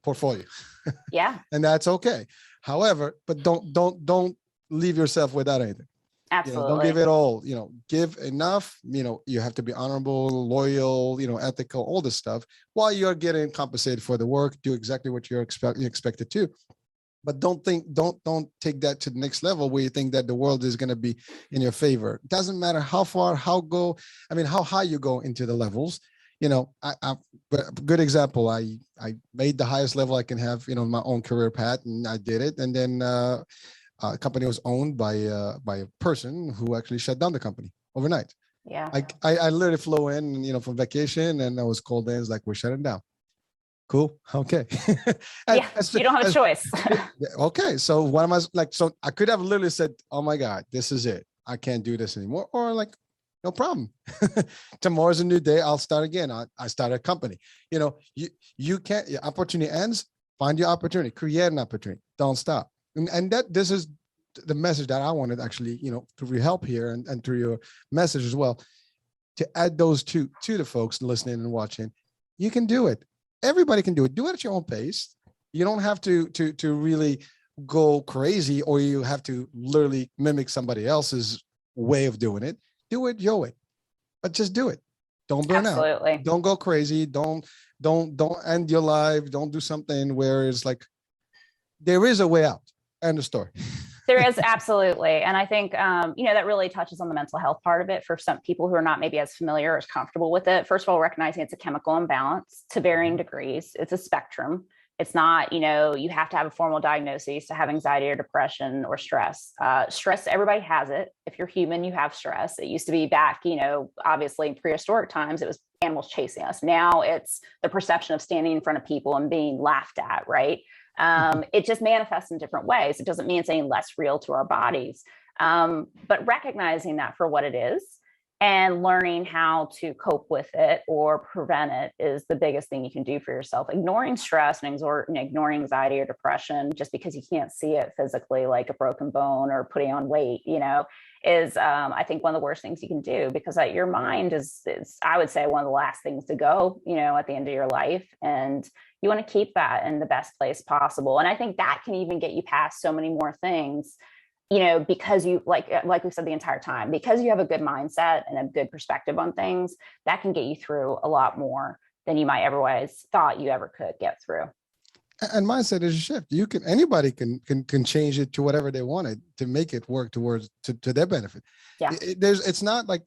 portfolio. Yeah. And that's okay. However, but don't leave yourself without anything. Absolutely. Don't give it all, give enough, you have to be honorable, loyal, ethical, all this stuff, while you're getting compensated for the work. Do exactly what you're expected to. But don't take that to the next level where you think that the world is going to be in your favor. It doesn't matter how high you go into the levels. Good example. I made the highest level I can have, in my own career path, and I did it. And then a company was owned by a person who actually shut down the company overnight. Yeah. I literally flew in, from vacation, and I was called in. It's like, we're shutting down. Cool. Okay. You don't have a choice. Okay. So what am I like? So I could have literally said, oh my God, this is it. I can't do this anymore. Or like, no problem. Tomorrow's a new day. I'll start again. I start a company. You can't, your opportunity ends, find your opportunity, create an opportunity. Don't stop. And this is the message that I wanted actually, through your help here and through your message as well, to add those two to the folks listening and watching. You can do it. Everybody can do it. Do it at your own pace. You don't have to really go crazy, or you have to literally mimic somebody else's way of doing it. Do it your way, but just do it. Don't burn out. Don't go crazy. Don't end your life. Don't do something where it's like, there is a way out. End of story. There is, absolutely. And I think, that really touches on the mental health part of it for some people who are not maybe as familiar or as comfortable with it. First of all, recognizing it's a chemical imbalance to varying degrees. It's a spectrum. It's not, you have to have a formal diagnosis to have anxiety or depression or stress. Stress, everybody has it. If you're human, you have stress. It used to be back, obviously in prehistoric times, it was animals chasing us. Now it's the perception of standing in front of people and being laughed at, right? It just manifests in different ways. It doesn't mean it's any less real to our bodies. But recognizing that for what it is, And learning how to cope with it or prevent it is the biggest thing you can do for yourself. Ignoring stress and ignoring anxiety or depression just because you can't see it physically, like a broken bone or putting on weight, is I think one of the worst things you can do, because your mind is I would say one of the last things to go, at the end of your life. And you want to keep that in the best place possible. And I think that can even get you past so many more things, because you like we said the entire time, because you have a good mindset and a good perspective on things, that can get you through a lot more than you might otherwise thought you ever could get through. And mindset is a shift. Anybody can change it to whatever they wanted to make it work towards to their benefit. Yeah. It's not like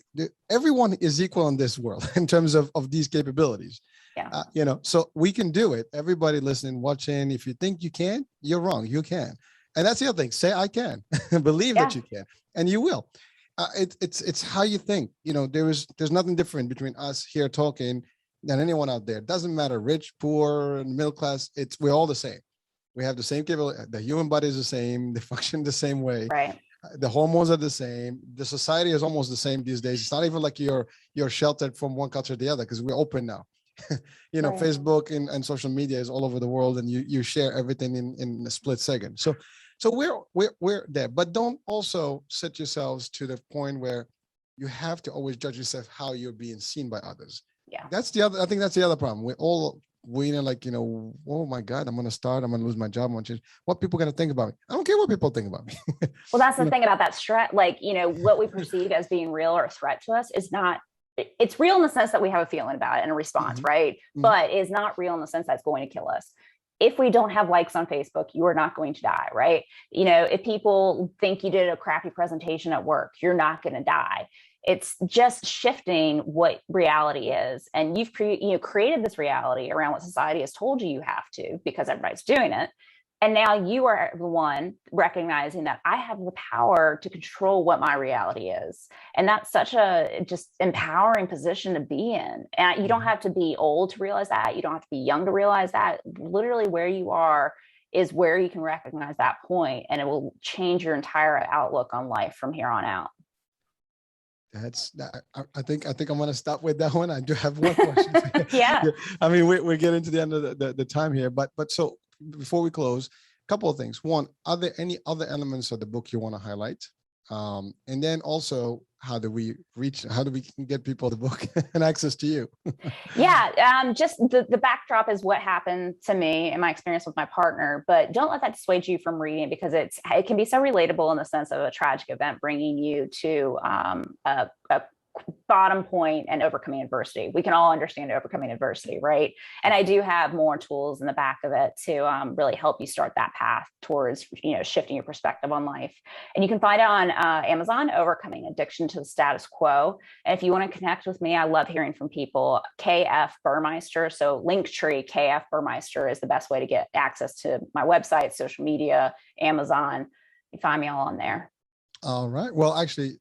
everyone is equal in this world in terms of these capabilities. Yeah. So we can do it. Everybody listening, watching, if you think you can't, you're wrong. You can. And that's the other thing. Say, I can. Believe that you can, and you will. It's how you think. There's nothing different between us here talking than anyone out there. It doesn't matter, rich, poor, middle class. We're all the same. We have the same capability. The human body is the same. They function the same way. Right. The hormones are the same. The society is almost the same these days. It's not even like you're sheltered from one culture to the other, because we're open now. Right. Facebook and social media is all over the world, and you share everything in a split second. So we're there, but don't also set yourselves to the point where you have to always judge yourself how you're being seen by others. Yeah. I think that's the other problem. We're all waiting, like, oh my God, I'm going to lose my job. I'm going to change. What people going to think about me? I don't care what people think about me. Well, that's the thing about that stress. Like, what we perceive as being real or a threat to us is not, it's real in the sense that we have a feeling about it and a response, mm-hmm. right? Mm-hmm. But it's not real in the sense that's going to kill us. If we don't have likes on Facebook, you are not going to die, right? If people think you did a crappy presentation at work, you're not going to die. It's just shifting what reality is. And you've created this reality around what society has told you have to, because everybody's doing it. And now you are the one recognizing that I have the power to control what my reality is. And that's such a just empowering position to be in. And you don't have to be old to realize that. You don't have to be young to realize that. Literally where you are is where you can recognize that point, and it will change your entire outlook on life from here on out. I think I'm going to stop with that one. I do have one question. Yeah. I mean, we're getting to the end of the time here, but so before we close, a couple of things. One, are there any other elements of the book you want to highlight? And then also, how do we get people the book and access to you? Yeah. Just the backdrop is what happened to me and my experience with my partner, but don't let that dissuade you from reading, because it can be so relatable in the sense of a tragic event bringing you to a bottom point and overcoming adversity. We can all understand overcoming adversity, right? And I do have more tools in the back of it to really help you start that path towards, shifting your perspective on life. And you can find it on Amazon, Overcoming Addiction to the Status Quo. And if you want to connect with me, I love hearing from people. KF Burmeister, so Linktree KF Burmeister is the best way to get access to my website, social media, Amazon. You find me all on there. All right. Well, actually,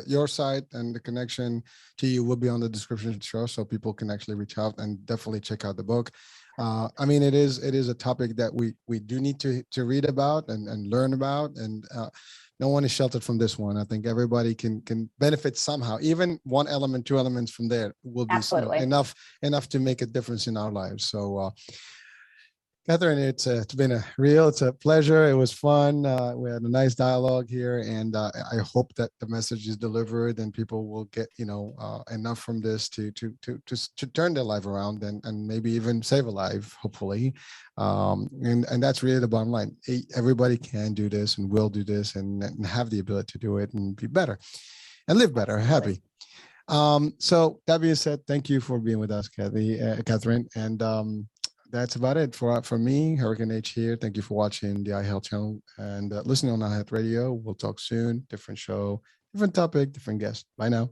your site and the connection to you will be on the description show, so people can actually reach out and definitely check out the book. I mean, it is a topic that we do need to read about and learn about, and no one is sheltered from this one. I think everybody can benefit somehow. Even one element, two elements from there will be enough to make a difference in our lives. So Kathryn, it's been a pleasure. It was fun. We had a nice dialogue here, and I hope that the message is delivered and people will get enough from this to turn their life around and maybe even save a life, hopefully. And that's really the bottom line. Everybody can do this and will do this and have the ability to do it and be better and live better, happy. So that being said, thank you for being with us, Kathryn, and that's about it for me, Hurricane H here. Thank you for watching the iHealth channel and listening on iHealth Radio. We'll talk soon. Different show, different topic, different guest. Bye now.